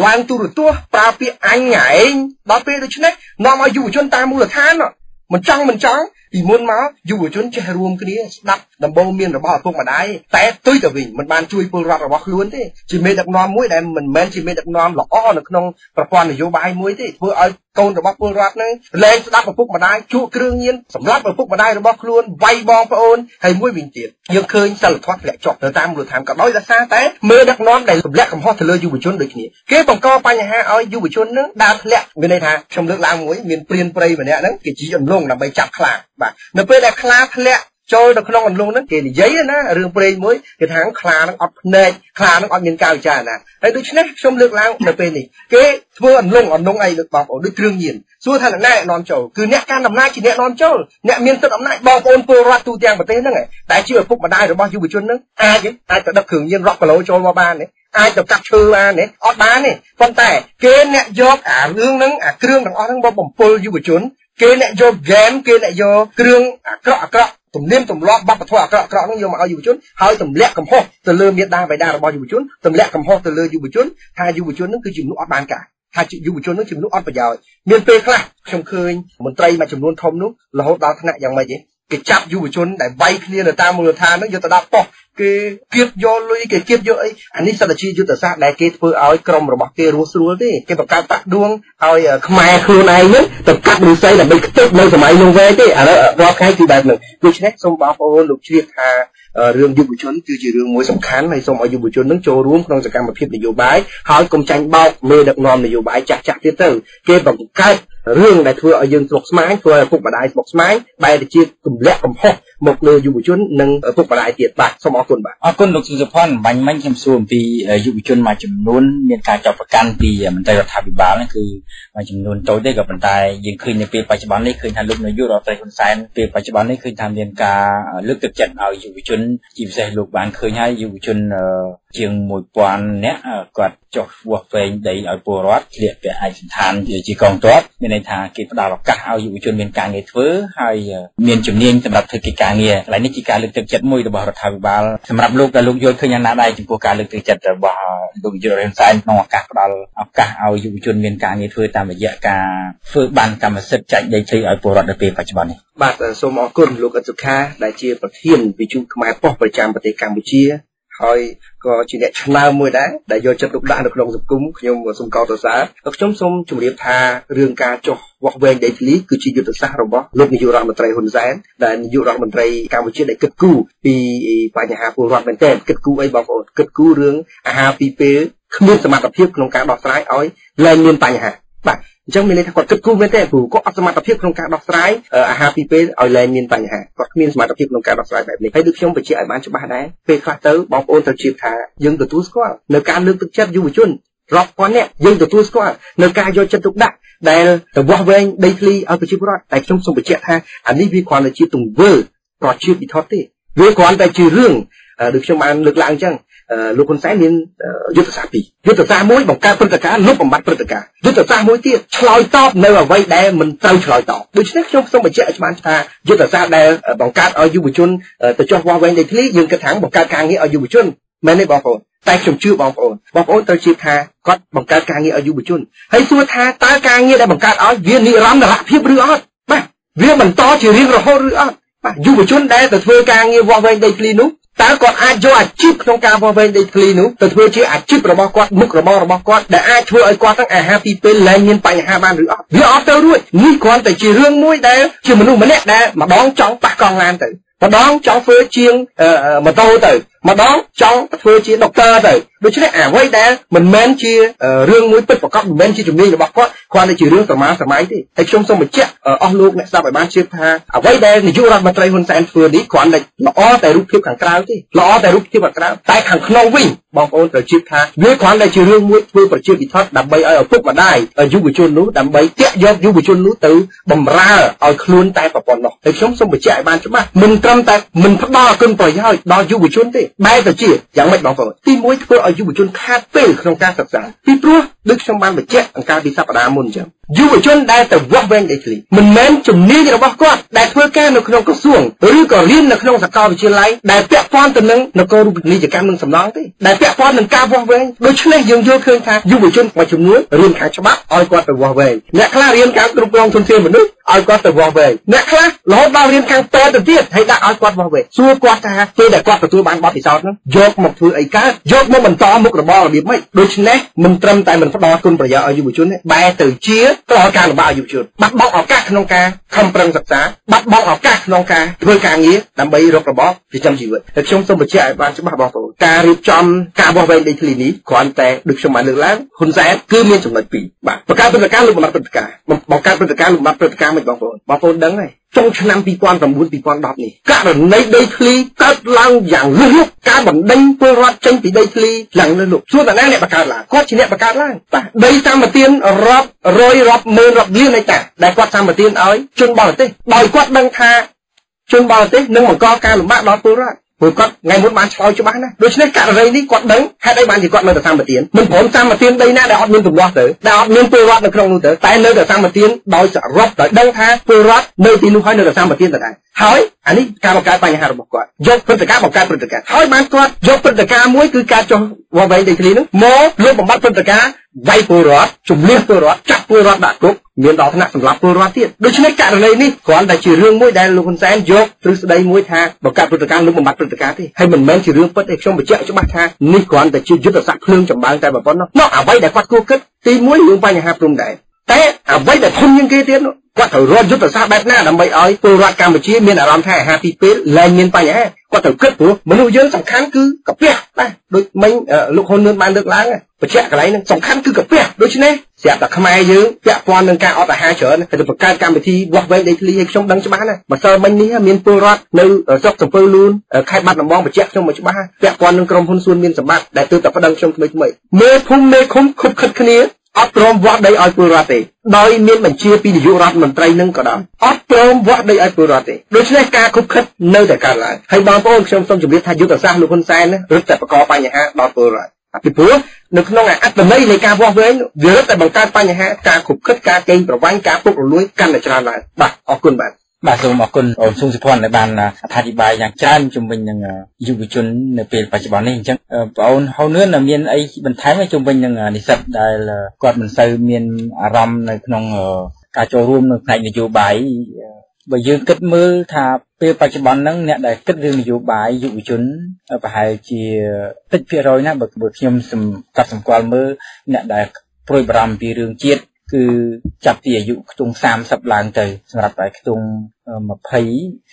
ឡើងទូរទស្សន៍ប្រើពាក្យអញឯងដល់ពេលដូច្នេះនាំឲ្យយុវជនតាមមូលដ្ឋានមិនចង់ ពីមុនមកយុវជនចេះរួមគ្នាស្ដាប់ដំបូន្មានរបស់ឪពុកម្ដាយតែទុយទៅវិញមិនបានជួយពលរដ្ឋរបស់ខ្លួនទេជាមេដឹកនាំមួយដែលមិនមែនជាមេដឹកនាំល្អនៅក្នុងប្រព័ន្ធនយោបាយមួយទេធ្វើឲ្យកូនរបស់ពលរដ្ឋនឹងលែងស្ដាប់ឪពុកម្ដាយជក់គ្រឿងញៀនសម្លាប់ឪពុកម្ដាយរបស់ខ្លួនវាយបងប្អូនហើយមួយវិញទៀតយើងឃើញសិលធម៌ធ្លាក់ចុះទៅតាមមូលដ្ឋានក៏ដោយសារតែមេដឹកនាំដែលទម្លាក់កំហុសទៅលើយុវជនដូចគ្នាគេបង្កបញ្ហាឲ្យយុវជននឹងដើរធ្លាក់មានន័យថាខ្ញុំលើកឡើងមួយមានព្រានព្រៃម្នាក់ហ្នឹងគេជីអន្លង់ដើម្បីចាប់ខ្លាបាទនៅពេលដែលខ្លាធ្លាក់ចូលទៅក្នុងអន្លង់ហ្នឹងគេនិយាយណារឿងព្រេងមួយគេថាខ្លាហ្នឹងអត់ភ្នែកខ្លាហ្នឹងអត់មានការវិចារណាហើយដូច្នេះខ្ញុំលើកឡើងនៅពេលនេះគេធ្វើអន្លង់អីលើកបងប្អូនដូចគ្រឿងញៀនសួរថាអ្នកណានាំចូលគឺអ្នកកាន់អំណាចជាអ្នកនាំចូលអ្នកមានសិទ្ធិអំណាចបងប្អូនពលរដ្ឋទូទាំងប្រទេសហ្នឹងតែជាឪពុកម្ដាយរបស់យុវជនហ្នឹងអាចទៅដឹកគ្រឿងញៀនរាប់គីឡូចូលមកបានទេអាចទៅកាប់ឈើបានទេអត់បានទេប៉ុន្តែគេអ្នកយកអារឿងហ្នឹងអាគ្រឿងទាំងអស់ហ្នឹងមកបំពុលយុវជនគេអ្នកយកហ្គេមគេអ្នកយកគ្រឿងអាក្រក់ទំនៀមទម្លាប់បទធម៌អាក្រក់ហ្នឹងយកមកឲ្យយុវជនហើយទម្លាក់កំហុសទៅលើមាតាបិតារបស់យុវជនទម្លាក់កំហុសទៅលើយុវជនថាយុវជនហ្នឹងគឺជាមនុស្សអត់បានការថាយុវជនហ្នឹងជាមនុស្សអត់ប្រយោជន៍មានពេលខ្លះខ្ញុំឃើញមន្ត្រីមួយចំនួនធំនោះរហូតដល់ថ្នាក់យ៉ាងម៉េចគេចាប់យុវជនដែលវាយគ្នានៅតាមមូលដ្ឋានហ្នឹងយកទៅដាក់ប៉ុស្តិ៍គេគៀបយកលុយគេគៀបយកអីអានេះសិតតែជាយុទ្ធសាស្ត្រដែលគេធ្វើឲ្យក្រុមរបស់គេរស់ស្រួលទេគេបង្កើតតាក់ដួងឲ្យខ្មែរខ្លួនឯងហ្នឹងទៅកាត់ឫស្សីដើម្បីខ្ទេចនៅសម័យនោះវិញទេឥឡូវរាល់ថ្ងៃគឺបែបហ្នឹងដូច្នេះសូមបងប្អូនលោកជ្រាបថារឿងយុវជនគឺជារឿងមួយសំខាន់ហើយសូមឲ្យយុវជននឹងចូលរួមក្នុងសកម្មភាពនយោបាយហើយកុំចាញ់បោកមេដឹកនាំនយោបាយចាស់ទៀតទៅគេបង្កើតរឿងដែលធ្វើឲ្យយើងស្មុគស្មាញធ្វើឲ្យឪពុកម្ដាយស្មុគស្មាញបែរទៅជាទម្លាក់កំហុសមកលើយុវជននិងឪពុកម្ដាយទៀតបាទសូមអរគុណបាទអរគុណលោកសុផាន់បាញ់មិញខ្ញុំសួរអំពីយុវជនមួយចំនួនមានការចាប់ប្រកាន់ពីមន្ត្រីរដ្ឋាភិបាលហ្នឹងគឺមួយចំនួនតូចទេក៏ប៉ុន្តែយើងឃើញនៅពេលបច្ចុប្បន្ននេះឃើញថាលោកនាយករដ្ឋមន្ត្រីហ៊ុនសែនពេលបច្ចុប្បន្ននេះឃើញថាមានការលើកទឹកចិត្តឲ្យយុវជនជាពិសេសលោកបានឃើញហើយយុវជនជាង 1000 នាក់គាត់ចុះវាស់វែងដីឲ្យពលរដ្ឋឆ្លៀកពាក់ឯកសណ្ឋានជាកងទ័ពមានន័យថាគេផ្ដល់ឱកាសឲ្យយុវជនមានការងារធ្វើហើយមានជំនាញសម្រាប់ធ្វើកិច្ចការងារកន្លែងនេះជាការលើកទឹកចិត្តមួយរបស់រដ្ឋាភិបាលសម្រាប់លោកដែលលោកយល់ឃើញយ៉ាងណាដែរចំពោះការលើកទឹកចិត្តរបស់លោកនាយករដ្ឋមន្ត្រីក្នុងឱកាសផ្ដល់ឱកាសឲ្យយុវជនមានការងារធ្វើតាមរយៈការធ្វើបានកម្មសិទ្ធិចែកដីធ្លីឲ្យពលរដ្ឋនៅពេលបច្ចុប្បន្ននេះបាទសូមអរគុណលោកអិតសុខាដែលជាប្រធានវិទ្យុខ្មែរប៉ុស្តិ៍ប្រចាំប្រទេសកម្ពុជាហើយក៏ជាអ្នកឆ្នើមមួយដែរដែលយកចិត្តទុកដាក់នៅក្នុងសង្គមខ្ញុំសូមកោតសរសើរខ្ញុំសូមជម្រាបថារឿងការចុះវាស់វែងដីធ្លីគឺជាយុទ្ធសាស្ត្ររបស់លោកនាយករដ្ឋមន្ត្រីហ៊ុនសែនដែលនាយករដ្ឋមន្ត្រីកម្ពុជាដែលគិតគូរពីបញ្ហាពលរដ្ឋមែនទែនគិតគូរអីបងប្អូនគិតគូររឿងអាហារពីរពេលគ្មានសមត្ថភាពក្នុងការដោះស្រាយឲ្យលែងមានបញ្ហាបាទអញ្ចឹងមានន័យថាគាត់គិតគូរមែនទេព្រោះគាត់អត់សមត្ថភាពក្នុងការដោះស្រាយអាហារពីរពេលឲ្យលែងមានបញ្ហាគាត់គ្មានសមត្ថភាពក្នុងការដោះស្រាយបែបនេះហើយដូចខ្ញុំបញ្ជាក់ឲ្យបានច្បាស់ដែរពេលខ្លះទៅបងប្អូនត្រូវជឿថាយើងទទួលស្គាល់នៅការលើកទឹកចិត្តយុវជនរាប់ពាន់នាក់យើងទទួលស្គាល់នៅការយកចិត្តទុកដាក់ដែលទៅវាស់វែងដីធ្លីឲ្យប្រជាពលរដ្ឋតែខ្ញុំសូមបញ្ជាក់ថាអានេះវាគ្រាន់តែជាទង្វើប្រជាពិធទេវាគ្រាន់តែជារឿងដូចខ្ញុំបានលើកឡើងអញ្ចឹងលោកហ៊ុនសែនមានយុទ្ធសាស្ត្រពីរយុទ្ធសាស្ត្រមួយបង្កើតព្រឹត្តិការណ៍លុបបំបាត់ព្រឹត្តិការណ៍យុទ្ធសាស្ត្រមួយទៀតឆ្លើយតបនៅអ្វីដែលមិនត្រូវឆ្លើយតបដូច្នេះខ្ញុំសូមបញ្ជាក់ឲ្យច្បាស់ថាយុទ្ធសាស្ត្រដែលបង្កើតឲ្យយុវជនទៅចុះវាស់វែងដីធ្លីយើងគិតថាបង្កើតការងារឲ្យយុវជនមែនទេបងប្អូនតែខ្ញុំជឿបងប្អូនត្រូវជឿថាគាត់បង្កើតការងារឲ្យយុវជនហើយសួរថាតើការងារដែលបង្កើតឲ្យវានិរន្តរភាពឬអត់បាទវាបន្តជារៀងរហូតឬអត់បាទយុវជនដែលទៅធ្វើការងារវាស់វែងដីធ្លីនោះតើគាត់អាចយកអាជីពក្នុងការវាស់វែងដីធ្លីនោះទៅធ្វើជាអាជីពរបស់គាត់មុខរបររបស់គាត់ដែលអាចធ្វើឲ្យគាត់ទាំងអាហារពីរពេលលែងមានបញ្ហាបានឬអត់វាអត់ទៅរួចនេះគ្រាន់តែជារឿងមួយដែលជាមនុស្សម្នាក់ដែលម្ដងចង់ប៉ះកង់ឡានទៅម្ដងចង់ធ្វើជាងម៉ូតូទៅម្ដងចង់ធ្វើជាដុកទ័រទៅដូច្នេះអ្វីដែលមិនមែនជារឿងមួយពិតប្រាកដមិនមែនជាជំនាញរបស់គាត់គ្រាន់តែជារឿងសម័យទេហើយខ្ញុំសូមបញ្ជាក់អស់លោកអ្នកស្ដាប់ឲ្យបានជឿថាអ្វីដែលនាយករដ្ឋមន្ត្រីហ៊ុនសែនធ្វើនេះគ្រាន់តែល្អតែរូបភាពខាងក្រៅទេល្អតែរូបភាពខាងក្រៅតែខាងក្នុងវិញបងប្អូនត្រូវជឿថាវាគ្រាន់តែជារឿងមួយធ្វើប្រជាពិធដើម្បីឲ្យឪពុកម្ដាយយុវជននោះដើម្បីទាក់យកយុវជននោះទៅបំរើឲ្យខ្លួនតែប៉ុណ្ណោះហើយខ្ញុំសូមបញ្ជាក់ឲ្យបានច្បាស់មិនត្រឹមតែមិនផ្ដល់គុណប្រយោជន៍ដល់យុវជនទេ បែរទៅជាយ៉ាងម៉េចបងប្អូនទី1ធ្វើឲ្យយុវជនខាតពេលក្នុងការសិក្សាពីព្រោះដូចខ្ញុំបានបញ្ជាក់អង្ការពីសប្តាហ៍មុនអញ្ចឹងយុវជនដែលទៅវាស់វែងដីធ្លីមិនមែនជំនាញរបស់គាត់ដែលធ្វើការនៅក្នុងក្រសួងឬក៏រៀននៅក្នុងសាកលវិទ្យាល័យដែលពាក់ព័ន្ធទៅនឹងនគររូបនីយកម្មនិងសំណង់ទេដែលពាក់ព័ន្ធនឹងការវាស់វែងដូច្នេះយើងយល់ឃើញថាយុវជនមួយចំនួនរៀនខាងច្បាប់ឲ្យគាត់ទៅវាស់វែងអ្នកខ្លះរៀនខាងគ្រប់គ្រងធនធានមនុស្សឲ្យគាត់ទៅវាស់វែងអ្នកខ្លះរហូតដល់រៀនខាងពេទ្យទៅទៀតហើយដាក់ឲ្យគាត់វាស់វែងសួរគាត់ថាពេលដែលគាត់ទទួលបានបទពិសោធន៍ហ្នឹងយកមកធ្វើអីកើតយកមកបន្តមុខរបររបៀបម៉េចដូច្នេះមិនត្រឹមតែមិនផ្ដល់គុណប្រយោជន៍ឲ្យយុវជនទេបែរទៅជាផ្ដល់ការលំបាកឲ្យយុវជនបាត់បង់ឱកាសក្នុងការខំប្រឹងសិក្សាបាត់បង់ឱកាសក្នុងការធ្វើការងារដើម្បីរករបបចិញ្ចឹមជីវិតហើយខ្ញុំសូមបញ្ជាក់ឲ្យបានច្បាស់បងប្អូនការរៀបចំការវាស់វែងដីធ្លីនេះគ្រាន់តែដូចខ្ញុំបានលើកឡើងហ៊ុនសែនគឺមានចំណុចពីរបាទបង្កើតព្រឹត្តិការណ៍លោកបំបត្តិព្រឹត្តិការណ៍បង្កើតព្រឹត្តិការណ៍លោកបំបត្តិព្រឹត្តិការណ៍មិនបងប្អូនដឹងហើយចុងឆ្នាំ2009 2010នេះករណីដីធ្លីកើតឡើងយ៉ាងលឿនលឿនការបណ្ដេញពលរដ្ឋចេញពីដីធ្លីឡើងលឿនលឿនសួរតើអ្នកបង្កើតឡើងគាត់ជាអ្នកបង្កើតឡើងបាទដីសម្បទានរាប់រយរាប់ម៉ឺនរាប់លានហិកតាដែលគាត់សម្បទានឲ្យជនបរទេសដោយគាត់ដឹងថាជនបរទេសនឹងបង្កការលំបាកដល់ពលរដ្ឋព្រោះគាត់ថ្ងៃមុនបានឆ្លើយច្បាស់ណាស់ដូច្នេះករណីនេះគាត់ដឹងហេតុអីបានជាគាត់នៅតែសម្បទានមិនព្រមសម្បទានដីណាដែលអត់មានទម្លាស់ទៅដែលអត់មានពលរដ្ឋនៅក្នុងនោះទៅតែនៅតែសម្បទានដោយសរុបដោយដឹងថាពលរដ្ឋនៅទីនោះហើយនៅតែសម្បទានទៅដែរហើយអានេះការបង្កើតបញ្ហារបស់គាត់យកព្រឹត្តិការណ៍បង្កើតព្រឹត្តិការណ៍ហើយបានគាត់យកព្រឹត្តិការណ៍មួយគឺការចុះវាស់វែងដីធ្លីនោះមកលុបបំបត្តិព្រឹត្តិការណ៍វាយពលរដ្ឋជំនះពលរដ្ឋចាប់ពលរដ្ឋដាក់គុកមានដល់ថ្នាក់សម្លាប់ពលរដ្ឋទៀតដូច្នេះករណីនេះគ្រាន់តែជារឿងមួយដែលលោកហ៊ុនសែនយកទ្រឹស្ដីមួយថាបង្កើតព្រឹត្តិការណ៍លុបបំបត្តិព្រឹត្តិការណ៍ទេហើយមិនមែនជារឿងពិតទេខ្ញុំបញ្ជាក់ច្បាស់ថានេះគ្រាន់តែជាយុទ្ធសាស្ត្រភ្លើងចម្បាំងតែប៉ុណ្ណោះនោះអ្វីដែលគាត់គួរគិតទី1រឿងបញ្ហាព្រំដែនតែអ្វីដែលធំជាងគេទៀតគាត់ត្រូវរកយុទ្ធសាស្ត្របែបណាដើម្បីឲ្យពលរដ្ឋកម្ពុជាមានអារម្មណ៍ថាអាហារទីពេលលែងមានបញ្ហាគាត់ត្រូវគិតព្រោះមនុស្សយើងសំខាន់គឺកាពះណាដូចមិញលោកហ៊ុននឿនបានលើកឡើងបញ្ជាក់កន្លែងហ្នឹងសំខាន់គឺកាពះដូច្នេះស្រាប់តែខ្មែរយើងពាក់ព័ន្ធនឹងការអត់អាហារច្រើនទៅបង្កើតកម្មវិធីវាស់វែងដីធ្លីឲ្យខ្ញុំដឹងច្បាស់ណាម្សិលមិញនេះមានពលរដ្ឋនៅស្រុកសំពៅលូនខេត្តបាត់ដំបងបញ្ជាក់ខ្ញុំមកច្បាស់ពាក់ព័ន្ធនឹងក្រុមហ៊ុនសួនមានសម្បត្តិដែលទើបតែប្តឹងខ្ញុំថ្មីមេភូមិមេឃុំខុបខិតគ្នាអត់ព្រមវាស់ដីឲ្យពលរដ្ឋទេដោយមានបញ្ជាពីនាយករដ្ឋមន្ត្រីនឹងក៏ដោយអត់ព្រមវាស់ដីឲ្យពលរដ្ឋទេដូច្នេះការខុបខិតនៅតែកើតឡើងហើយបងប្អូនខ្ញុំសូមជម្រាបថាយុទ្ធសាស្ត្រលោកហ៊ុនសែនរឹតតែបង្កបញ្ហាដល់ពលរដ្ឋពីព្រោះនៅក្នុងអត្តន័យនៃការវាស់វែងវារឹតតែបង្កើតបញ្ហាការខុបខិតការកេងប្រវ័ញ្ចការពុករលួយកាន់តែច្រើនឡើងបាទអរគុណបាទសូមអរគុណអូនស៊ុងសុភ័ណ្ឌដែលបានអធិប្បាយយ៉ាងច្រើនជំវិញនឹងយុវជននៅពេលបច្ចុប្បន្ននេះអញ្ចឹងបងអូនហ៊ុននឿនមានអីបន្ថែមជំវិញនឹងនិស្សិតដែលគាត់មិនសូវមានអារម្មណ៍នៅក្នុងការចូលរួមនៅផ្នែកនយោបាយបើយើងគិតមើលថាពេលបច្ចុប្បន្នហ្នឹងអ្នកដែលគិតរឿងនយោបាយយុវជនប្រហែលជាតិចភាគរយណាបើខ្ញុំសម្គាល់មើលអ្នកដែលព្រួយបារម្ភពីរឿងជាតិគឺចាប់ពីអាយុខ្ទង់30ឡើងទៅសម្រាប់តែខ្ទង់20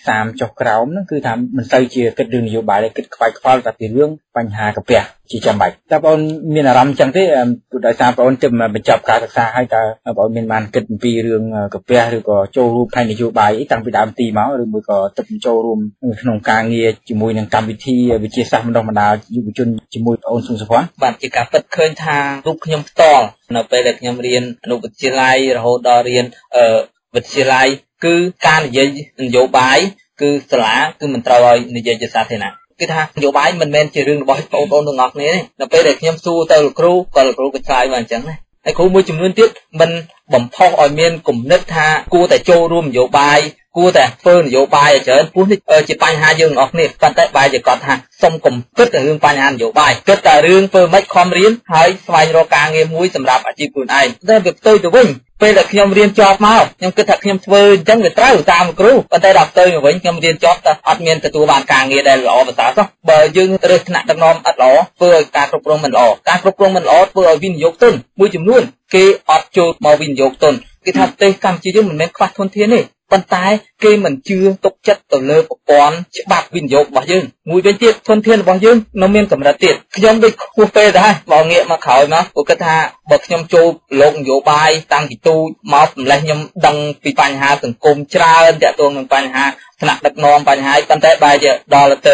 30ចុះក្រោមហ្នឹងគឺថាមិនសូវជាគិតរឿងនយោបាយទេគិតខ្វាយខ្វល់តែពីរឿងបញ្ហាកាពះជាចាំបាច់តើបងមានអារម្មណ៍ចឹងទេដោយសារបងទើបបញ្ចប់ការសិក្សាហើយតើបងមានបានគិតអំពីរឿងកាពះឬក៏ចូលរួមផ្នែកនយោបាយអីតាំងពីដើមទីមកឬមួយក៏ទឹកចូលរួមក្នុងការងារជាមួយនឹងកម្មវិធីវិទ្យាសាស្ត្របណ្ដុះបណ្ដាលយុវជនជាមួយបងស៊ុំសុភ័ណ្ឌបាទជាការពិតឃើញថារូបខ្ញុំផ្ទាល់នៅពេលដែលខ្ញុំរៀនអនុវិទ្យាល័យរហូតដល់រៀនវិទ្យាល័យគឺការនិយាយនយោបាយគឺសាលាគឺមិនត្រូវឲ្យនិយាយជាសាធារណៈគឺថានយោបាយមិនមែនជារឿងរបស់បងប្អូនទាំងអស់គ្នាទេនៅពេលដែលខ្ញុំសួរទៅលោកគ្រូក៏លោកគ្រូក៏ឆ្លើយមកអញ្ចឹងដែរហើយគ្រូមួយចំនួនទៀតមិនបំផុសឲ្យមានគំនិតថាគួរតែចូលរួមនយោបាយគួរតែធ្វើនយោបាយឲ្យច្រើនព្រោះនេះជាបញ្ហាយើងទាំងអស់គ្នាប៉ុន្តែបែរជាគាត់ថាសុំកុំគិតតែរឿងបញ្ហានយោបាយគិតតែរឿងធ្វើម៉េចខំរៀនហើយស្វែងរកការងារមួយសម្រាប់អាជីពខ្លួនឯងតែវាផ្ទុយទៅវិញពេលដែលខ្ញុំរៀនចប់មកខ្ញុំគិតថាខ្ញុំធ្វើអញ្ចឹងវាត្រូវតាមគ្រូប៉ុន្តែដល់ផ្ទុយមកវិញខ្ញុំរៀនចប់តែអត់មានទទួលបានការងារដែលល្អប្រសើរសោះបើយើងរើសថ្នាក់ដឹកនាំអត់ល្អធ្វើឲ្យការគ្រប់គ្រងមិនល្អការគ្រប់គ្រងមិនល្អធ្វើឲ្យវិនិយោគទុនមួយចំនួនគេអត់ចូលមកវិនិយោគទុនគេថាប្រទេសកម្ពុជាយើងមិនមែនខ្វះធនធានទេប៉ុន្តែគេមិនជឿទុកចិត្តទៅលើប្រព័ន្ធច្បាប់វិនិយោគរបស់យើងមួយវិញទៀតធនធានរបស់យើងនៅមានកម្រិតទៀតខ្ញុំដូចខ្ពស់ពេលដែរបើងាកមកក្រោយមកពួកគាត់ថាបើខ្ញុំចូលលោកនយោបាយតាំងពីទូមកម្លេះខ្ញុំដឹងពីបញ្ហាសង្គមច្រើនទាក់ទងនឹងបញ្ហាថ្នាក់ដឹកនាំបញ្ហាប៉ុន្តែបែរជាដល់ទៅ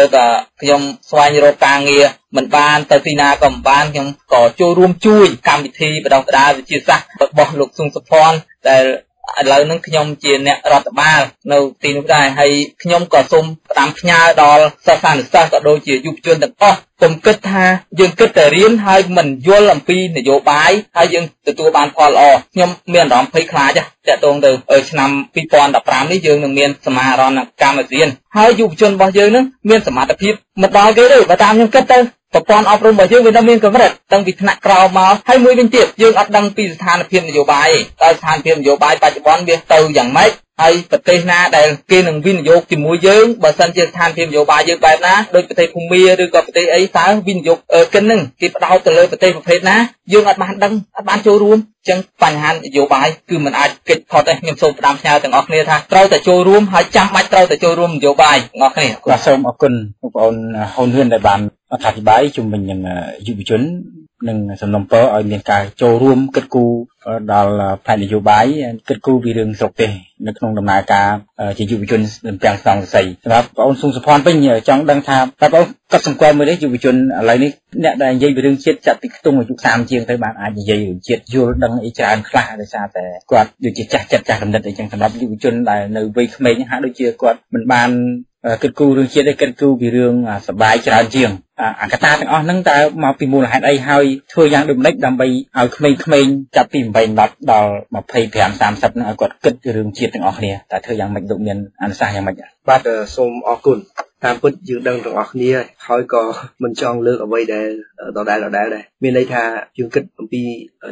ខ្ញុំស្វែងរកការងារមិនបានទៅទីណាក៏មិនបានខ្ញុំក៏ចូលរួមជួយកម្មវិធីបណ្ដុះបណ្ដាលវិទ្យាសាស្ត្ររបស់លោកស៊ុងសុភ័ណ្ឌដែល ឥឡូវហ្នឹងខ្ញុំជាអ្នករដ្ឋបាលនៅទីនោះដែរហើយខ្ញុំក៏សូមផ្ដាំផ្ញើដល់សិស្សានុសិស្សក៏ដូចជាយុវជនទាំងអស់កុំគិតថាយើងគិតតែរៀនហើយមិនយល់អំពីនយោបាយហើយយើងទទួលបានផលល្អខ្ញុំមានអារម្មណ៍ភ័យខ្លាចតាក់ទងទៅឆ្នាំ2015នេះយើងនឹងមានសមាហរណកម្មអាស៊ានហើយយុវជនរបស់យើងនឹងមានសមត្ថភាពមិនដល់គេទេបើតាមខ្ញុំគិតទៅប្រព័ន្ធអប់រំរបស់យើងវានៅមានកម្រិតតាំងពីថ្នាក់ក្រោមមកហើយមួយវិញទៀតយើងអត់ដឹងពីស្ថានភាពនយោបាយទេតើស្ថានភាពនយោបាយបច្ចុប្បន្នវាទៅយ៉ាងម៉េចហើយប្រទេសណាដែលគេនឹងវិនិយោគជាមួយយើងបើសិនជាស្ថានភាពនយោបាយយើងបែបណាដូចប្រទេសភូមាឬក៏ប្រទេសអីតើវិនិយោគគិននឹងគេផ្ដោតទៅលើប្រទេសប្រភេទណាយើងអត់បានដឹងអត់បានចូលរួមអញ្ចឹងបញ្ហានយោបាយគឺមិនអាចគេចផុតទេខ្ញុំសូមផ្ដាំផ្ញើទាំងអស់គ្នាថាត្រូវតែចូលរួមហើយចាំបាច់ត្រូវតែចូលរួមនយោបាយទាំងអស់គ្នាបាទសូមអរគុណបងប្អូនហ៊ុនហ៊ឿនដែលបានអធិប្បាយជុំវិញនឹងយុវជននិងសំណុំពរឲ្យមានការចូលរួមគិតគូរដល់ផ្នែកនយោបាយគិតគូរពីរឿងស្រុកទេសនៅក្នុងដំណើរការជាយុវជនទាំងសងស័យសម្រាប់បងអូនស៊ុងសុភ័ណ្ឌវិញចង់ដឹងថាបងអូនកត់សម្គាល់មើលនេះយុវជនឥឡូវនេះអ្នកដែលនិយាយពីរឿងជាតិចាប់ពីខ្ទង់អាយុ30ជាងទៅបានអាចនិយាយរឿងជាតិយល់ដឹងអីច្រើនខ្លះដោយសារតែគាត់ដូចជាចាស់ចិត្តចាស់កំណត់អីចឹងសម្រាប់យុវជនដែលនៅវ័យក្មេងហាក់ដូចជាគាត់មិនបានគិតគូររឿងជាតិទេគិតគូរពីរឿងសបាយច្រើនជាងអាកតាទាំងអស់ហ្នឹងតើមកពីមូលហេតុអីហើយធ្វើយ៉ាងដូចម្តេចដើម្បីឲ្យក្មេងៗចាប់ពី18ដល់25 30ហ្នឹងឲ្យគាត់គិតពីរឿងជាតិទាំងអស់គ្នាតើធ្វើយ៉ាងម៉េចលោកមានអនុសាសន៍យ៉ាងម៉េចបាទសូមអរគុណតាមពិតយើងដឹងទាំងអស់គ្នាហើយក៏មិនចង់លើកអ្វីដែលដដែលដែរមានន័យថាយើងគិតអំព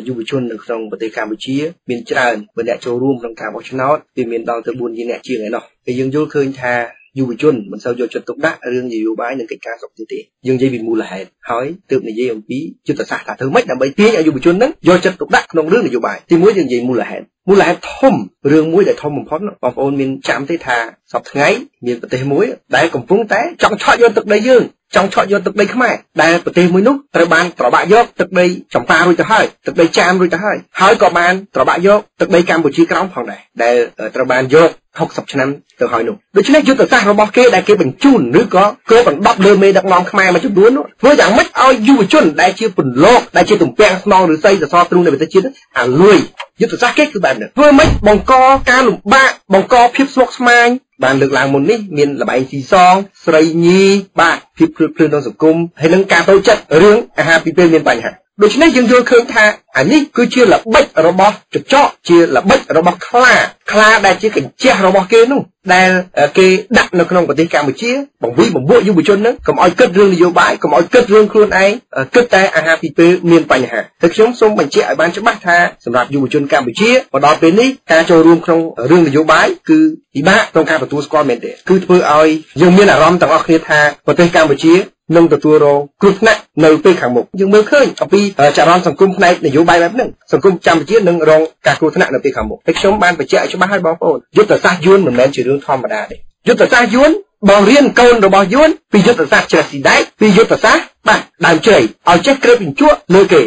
ីយុវជននៅក្នុងប្រទេសកម្ពុជាមានច្រើនបើអ្នកចូលរួមក្នុងការបោះឆ្នោតវាមានដល់ទៅ4លានអ្នកជាងឯណោះហើយយើងយល់ឃើញថាយុវជនមិនសូវយកចិត្តទុកដាក់រឿងនយោបាយនិងកិច្ចការស្រុកទេយើងនិយាយពីមូលហេតុហើយទើបនិយាយអំពីយុទ្ធសាស្ត្រថាធ្វើម៉េចដើម្បីទាញឲ្យយុវជនហ្នឹងយកចិត្តទុកដាក់ក្នុងរឿងនយោបាយទីមួយយើងនិយាយមូលហេតុធំរឿងមួយដែលធំបំផុតបងប្អូនមានចាំទេថាសប្តាហ៍ថ្ងៃមានប្រទេសមួយដែលកំពុងតែចង់ឆក់យកទឹកដីយើងចង់ឆក់យកទឹកដីខ្មែរដែលប្រទេសមួយនោះត្រូវបានត្របាក់យកទឹកដីចម្ប៉ារួចទៅហើយទឹកដីចាមរួចទៅហើយក៏បានត្របាក់យកទឹកដីកម្ពុជាក្រោមផងដែរដែលត្រូវបានយក60ឆ្នាំទៅហើយនោះដូច្នេះយុទ្ធសាស្ត្ររបស់គេដែលគេបញ្ជូនឬក៏គេបណ្ដប់លើមេដឹកនាំខ្មែរមួយចំនួននោះធ្វើយ៉ាងម៉េចឲ្យយុវជនដែលជាពន្លកដែលជាទំពាំងស្នងឫស្សីសសរទ្រូងនៃប្រទេសជាតិអាលួយយុទ្ធសាស្ត្រគេគឺបែបនេះធ្វើម៉េចបង្កការលំបាកបង្កភាពស្មុគស្មាញបានលើកឡើងមុននេះមានលបែងស៊ីសងស្រីញីបាទភាពគ្រឿនក្នុងសង្គមហើយនឹងការតូចចិត្តរឿងអាហារពីពេលមានបញ្ហាដូច្នេះយើងយល់ឃើញថាអានេះគឺជាល្បិចរបស់ចចកជាល្បិចរបស់ខ្លាដែលជាកញ្ចក់របស់គេនោះដែលគេដាក់នៅក្នុងប្រទេសកម្ពុជាបង្វិបំពួកយុវជនហ្នឹងកុំឲ្យគិតរឿងនយោបាយកុំឲ្យគិតរឿងខ្លួនឯងគិតតែអាហារពីពេលមានបញ្ហាតែខ្ញុំសូមបញ្ជាក់ឲ្យបានច្បាស់ថាសម្រាប់យុវជនកម្ពុជាមកដល់ពេលនេះការចូលរួមក្នុងរឿងនយោបាយគឺពិបាកក្នុងការទទួលស្គាល់មែនទេគឺធ្វើឲ្យយើងមានអារម្មណ៍ទាំងអស់គ្នាថាប្រទេសកម្ពុជានឹងទទួលរងគ្រោះថ្នាក់នៅពេលខាងមុខយើងមើលឃើញអំពីចរន្តសង្គមផ្នែកនយោបាយបែបហ្នឹងសង្គមកម្ពុជានឹងរងការគ្រោះថ្នាក់នៅពេលខាងមុខហើយខ្ញុំបានបញ្ជាក់ឲ្យច្បាស់ឲ្យបងប្អូនយុទ្ធសាស្ត្រយួនមិនមែនជារឿងធម្មតាទេយុទ្ធសាស្ត្រយួនបងរៀនកូនរបស់យួនពីយុទ្ធសាស្ត្រច្រេះស៊ីដែកពីយុទ្ធសាស្ត្របាទដើមជ្រៃឲ្យចេះក្រេបបញ្ជក់លើគេ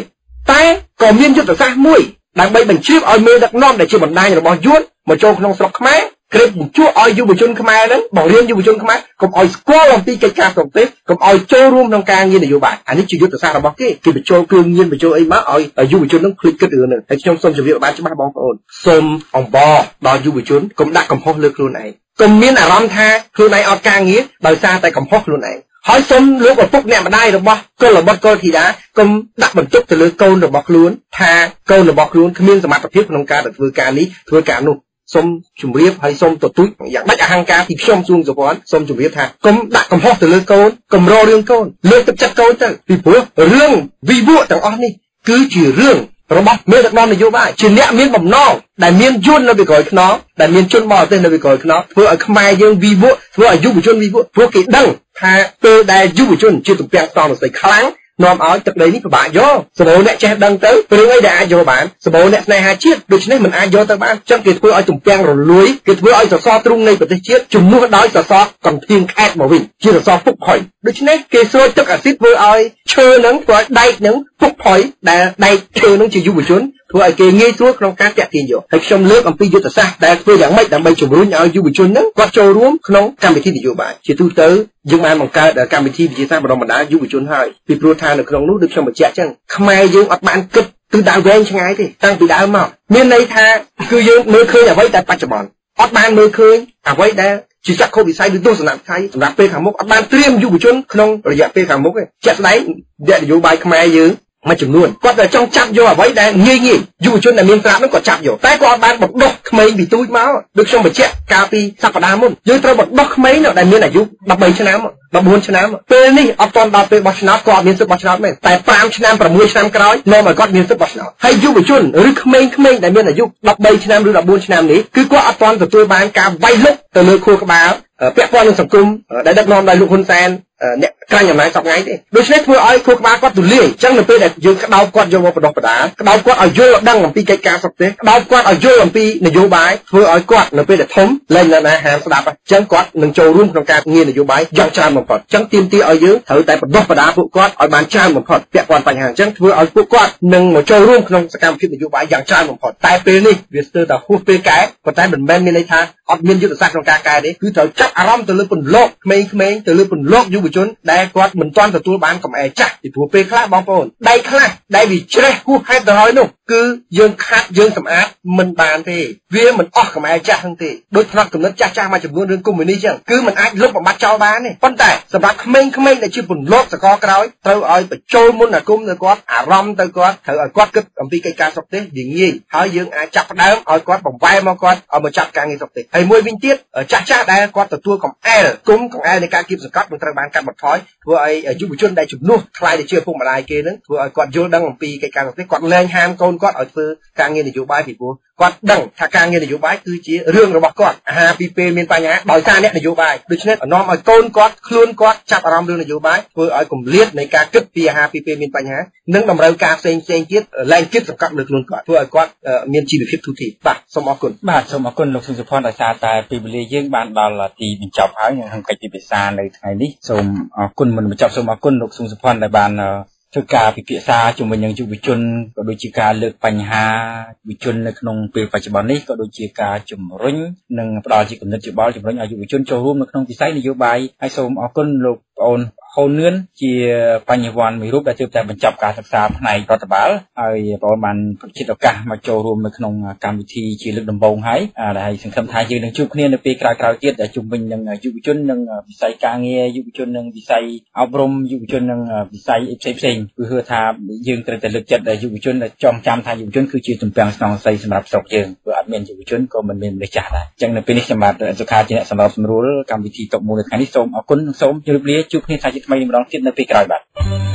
តែក៏មានយុទ្ធសាស្ត្រមួយដើម្បីបញ្ជ្រាបឲ្យមេដឹកនាំដែលជាបណ្ដាញរបស់យួនមកចូលក្នុងស្រុកខ្មែរក្រេបបញ្ជក់ឲ្យយុវជនខ្មែរហ្នឹងបង្រៀនយុវជនខ្មែរកុំឲ្យស្គាល់អំពីកិច្ចការស្រុកទេសកុំឲ្យចូលរួមក្នុងការងារនយោបាយអានេះជាយុទ្ធសាស្ត្ររបស់គេបញ្ចូលគ្រឿងញៀនបញ្ចូលអីមកឲ្យយុវជនហ្នឹងភ្លេចគិតរឿងហ្នឹងហើយខ្ញុំសូមជម្រាបបានច្បាស់បងប្អូនសូមអង្វរដល់យុវជនកុំដាក់កំហុសលើខ្លួនឯងកុំមានអារម្មណ៍ថាខ្លួនឯងអត់ការងារដោយសារតែកំហុសខ្លួនឯងហើយសូមលោកឪពុកអ្នកម្ដាយរបស់កុលបុត្រកុលធីតាកុំដាក់បន្ទុកទៅលើកូនរបស់ខ្លួនថាកូនរបស់ខ្លួនគ្មានសមត្ថភាពក្នុងការធ្វើការនេះធ្វើការនោះសូមជម្រាបហើយសូមទទូចយ៉ាងដាច់អហង្ការពីខ្ញុំស៊ូងសុភ័ណ្ឌសូមជម្រាបថាកុំដាក់កំហុសទៅលើកូនកុំរករឿងកូនលើកទឹកចិត្តកូនទៅពីព្រោះរឿងវិវត្តទាំងអស់នេះគឺជារឿងរបស់មេដឹកនាំនយោបាយជាអ្នកមានបំណងដែលមានយន្តនៅពីក្រោយខ្នងដែលមានជនបរទេសនៅពីក្រោយខ្នងធ្វើឲ្យខ្មែរយើងវិវត្តធ្វើឲ្យយុវជនវិវត្តព្រោះគេដឹងថាពេលដែលយុវជនជាទំពាំងស្ទងរស្មីខ្លាំងនាំឲ្យទឹកដីនេះពិបាកយកសម្បូរអ្នកចេះដឹងទៅរឿងអីដែលអាចយកបានសម្បូរអ្នកស្នេហាជាតិដូច្នេះមិនអាចយកទៅបានចឹងគេធ្វើឲ្យទំពាំងរលួយគេធ្វើឲ្យសសរទ្រូងនៃប្រទេសជាតិជំនួសដោយសសរកន្ទៀងខេតមកវិញជាសសរពុកផុយដូច្នេះគេស្រូចទឹកអាស៊ីតធ្វើឲ្យឈើនឹងធ្វើឲ្យដែកនឹងពុកផុយដែលដែកឈើនឹងជាយុវជនធ្វើឲ្យគេងាយស្រួលក្នុងការតាក់ទាញយកហើយខ្ញុំលើកអំពីយុទ្ធសាស្ត្រដែលធ្វើយ៉ាងម៉េចដើម្បីជំរុញឲ្យយុវជននឹងគាត់ចូលរួមក្នុងកម្មវិធីនយោបាយជាទូទៅយើងបានបង្កើតកម្មវិធីវិទ្យាសាស្ត្របណ្ដុះបណ្ដាលយុវជនហើយពីព្រោះថានៅក្នុងនោះដូចខ្ញុំបញ្ជាក់ចឹងខ្មែរយើងអត់បានគិត ទិសដៅវែងឆ្ងាយទេតាំងពីដើមមកមានន័យថាគឺយើងមើលឃើញអ្វីតែបច្ចុប្បន្នអត់បានមើលឃើញអ្វីដែលជាចក្ខុវិស័យឬទស្សនវិស័យសម្រាប់ពេលខាងមុខអត់បានត្រៀមយុវជនក្នុងរយៈពេលខាងមុខទេជាក់ស្ដែងនយោបាយខ្មែរយើងមួយចំនួនគាត់តែចង់ចាប់យកអ្វីដែលងាយយុវជនដែលមានស្រាប់នោះគាត់ចាប់យកតែគាត់អត់បានបណ្ដុះក្មេងពីទូចមកដូចខ្ញុំបញ្ជាក់កាលពីសប្តាហ៍មុនយើងត្រូវបណ្ដុះក្មេងដែលមានអាយុ13ឆ្នាំ14ឆ្នាំពេលនេះអត់ទាន់ដល់ពេលបោះឆ្នោតគាត់អត់មានសិទ្ធិបោះឆ្នោតមែនតែ5ឆ្នាំ6ឆ្នាំក្រោយនាំឲ្យគាត់មានសិទ្ធិបោះឆ្នោតហើយយុវជនឬក្មេងៗដែលមានអាយុ13ឆ្នាំឬ14ឆ្នាំនេះគឺគាត់អត់ទាន់ទទួលបានការវាយលុកទៅលើខួរក្បាលពាក់ព័ន្ធនឹងសង្គមដែលដឹកនាំដោយលោកហ៊ុនសែនអ្នកក្រាញ់អំណាចសពថ្ងៃទេដូច្នេះធ្វើឲ្យខួរក្បាលគាត់ទូលាយអញ្ចឹងនៅពេលដែលយើងក្តោបគាត់យកមកបណ្ដុះបណ្ដាលក្តោបគាត់ឲ្យយល់ដឹងអំពីកិច្ចការសព្វទេក្តោបគាត់ឲ្យយល់អំពីនយោបាយធ្វើឲ្យគាត់នៅពេលដែលធំលែងនៅណាហាមស្ដាប់អញ្ចឹងគាត់នឹងចូលរួមក្នុងការងារនយោបាយយ៉ាងច្រើនបំផុតអញ្ចឹងទាមទារឲ្យយើងត្រូវតែបណ្ដុះបណ្ដាលពួកគាត់ឲ្យបានច្រើនបំផុតពាក់ព័ន្ធបញ្ហាអញ្ចឹងធ្វើឲ្យពួកគាត់នឹងមកចូលរួមក្នុងសកម្មភាពនយោបាយយ៉ាងច្រើនបំផុតតែពេលនេះវាស្ទើរតែហួសពេលកែប៉ុន្តែមិនមែនមានន័យថាអត់មានយុទ្ធសាស្ត្រក្នុងការកែទេគឺត្រូវចាប់អារម្មណ៍ទៅលើពន្លកក្មេងៗទៅលើពន្លកយុវជនដែលគាត់មិនទាន់ទទួលបានកំអែចាស់ពីព្រោះពេលខ្លះបងប្អូនដៃខ្លះដែលវាជ្រេះហួសហេតុទៅហើយនោះគឺយើងខាត់យើងសម្អាតមិនបានទេវាមិនអស់កំអែចាស់ហ្នឹងទេដូចផ្នត់គំនិតចាស់មួយចំនួនរឿងកុម្មុយនីសចឹងគឺមិនអាចលុបបំបាត់ចោលបានទេប៉ុន្តែសម្រាប់ក្មេងៗដែលជាពន្លកសកលក្រោយត្រូវឲ្យបញ្ចូលមុនអាគមទៅគាត់អារម្មណ៍ទៅគាត់ត្រូវឲ្យគាត់គិតអំពីកិច្ចការសុខទេសវាងាយហើយយើងអាចចាប់ផ្ដើមឲ្យគាត់បង្វែរមកគាត់ឲ្យមកចាប់ការងារសុខទេសហើយមួយវិញទៀតចាស់ដែលគាត់ទទួលកំអែលគុំកំអែលនៃការគៀបសង្កត់មិនត្រូវបានកាត់បន្ថយធ្វើឲ្យយុវជនដែលជំនួសខ្លាយទៅជាពុកម្ដាយគេនឹងធ្វើឲ្យគាត់យល់ដឹងអំពីកិច្ចការសុខទេសគាត់លែងហាមកូនគាត់ឲ្យធ្វើការងារនយោបាយពីព្រោះគាត់ដឹងថាការងារនយោបាយគឺជារឿងរបស់គាត់អាហារពីពេលមានបញ្ហាដោយសារអ្នកនយោបាយដូច្នេះនាំឲ្យកូនគាត់ខ្លួនគាត់ចាប់អារម្មណ៍រឿងនយោបាយធ្វើឲ្យគម្លាតនៃការគិតពីអាហារពីពេលមានបញ្ហានិងតម្រូវការផ្សេងទៀតលែងគិតសង្កត់លើខ្លួនគាត់ធ្វើឲ្យគាត់មានជីវភាពទូទីបាទសូមអរគុណបាទសូមអរគុណលោកសុភ័ណ្ឌដោយសារតែពេលវេលាយើងបានដល់ទីបញ្ចប់ហើយក្នុងកិច្ចពិភាក្សានៅថ្ងៃនេះសូមអរគុណមុនបញ្ចប់សូមអរគុណលោកសុភ័ណ្ឌដែលបានធ្វើការពិភាក្សាជាមួយនឹងយុវជនក៏ដូចជាការលើកបញ្ហាយុវជននៅក្នុងពេលបច្ចុប្បន្ននេះក៏ដូចជាការជំរុញនិងផ្ដល់ជាគំនិតយោបល់ជំរុញឲ្យយុវជនចូលរួមនៅក្នុងវិស័យនយោបាយហើយសូមអរគុណលោកប្អូនហូននឿនជាបញ្ញវន្តមួយរូបដែលទើបតែបញ្ចប់ការសិក្សាផ្នែករដ្ឋបាលហើយបងបានប្រជិតឱកាសមកចូលរួមនៅក្នុងកម្មវិធីជាលើកដំបូងហើយដែលសង្ឃឹមថាយើងនឹងជួបគ្នានៅពេលក្រោយៗទៀតដែលជុំវិញនឹងយុវជននិងវិស័យការងារយុវជននិងវិស័យអប់រំយុវជននិងវិស័យផ្សេងៗគឺហៅថាយើងត្រូវតែលើកចិត្តយុវជនដែលចងចាំថាយុវជនគឺជាជំពាំងស្នងស័យសម្រាប់ស្រុកយើងព្រោះអត់មានយុវជនក៏មិនមានមនុស្សចាស់ដែរអញ្ចឹងនៅពេលនេះខ្ញុំបាទសុខាជាអ្នកសម្របសម្រួលកម្មវិធីតុកមូលនៅថ្ងៃនេះសូមអរគុណនិងសូមជម្រាបលាជួបគ្នាថាថ្មីម្ដងទៀតនៅពេលក្រោយបាទ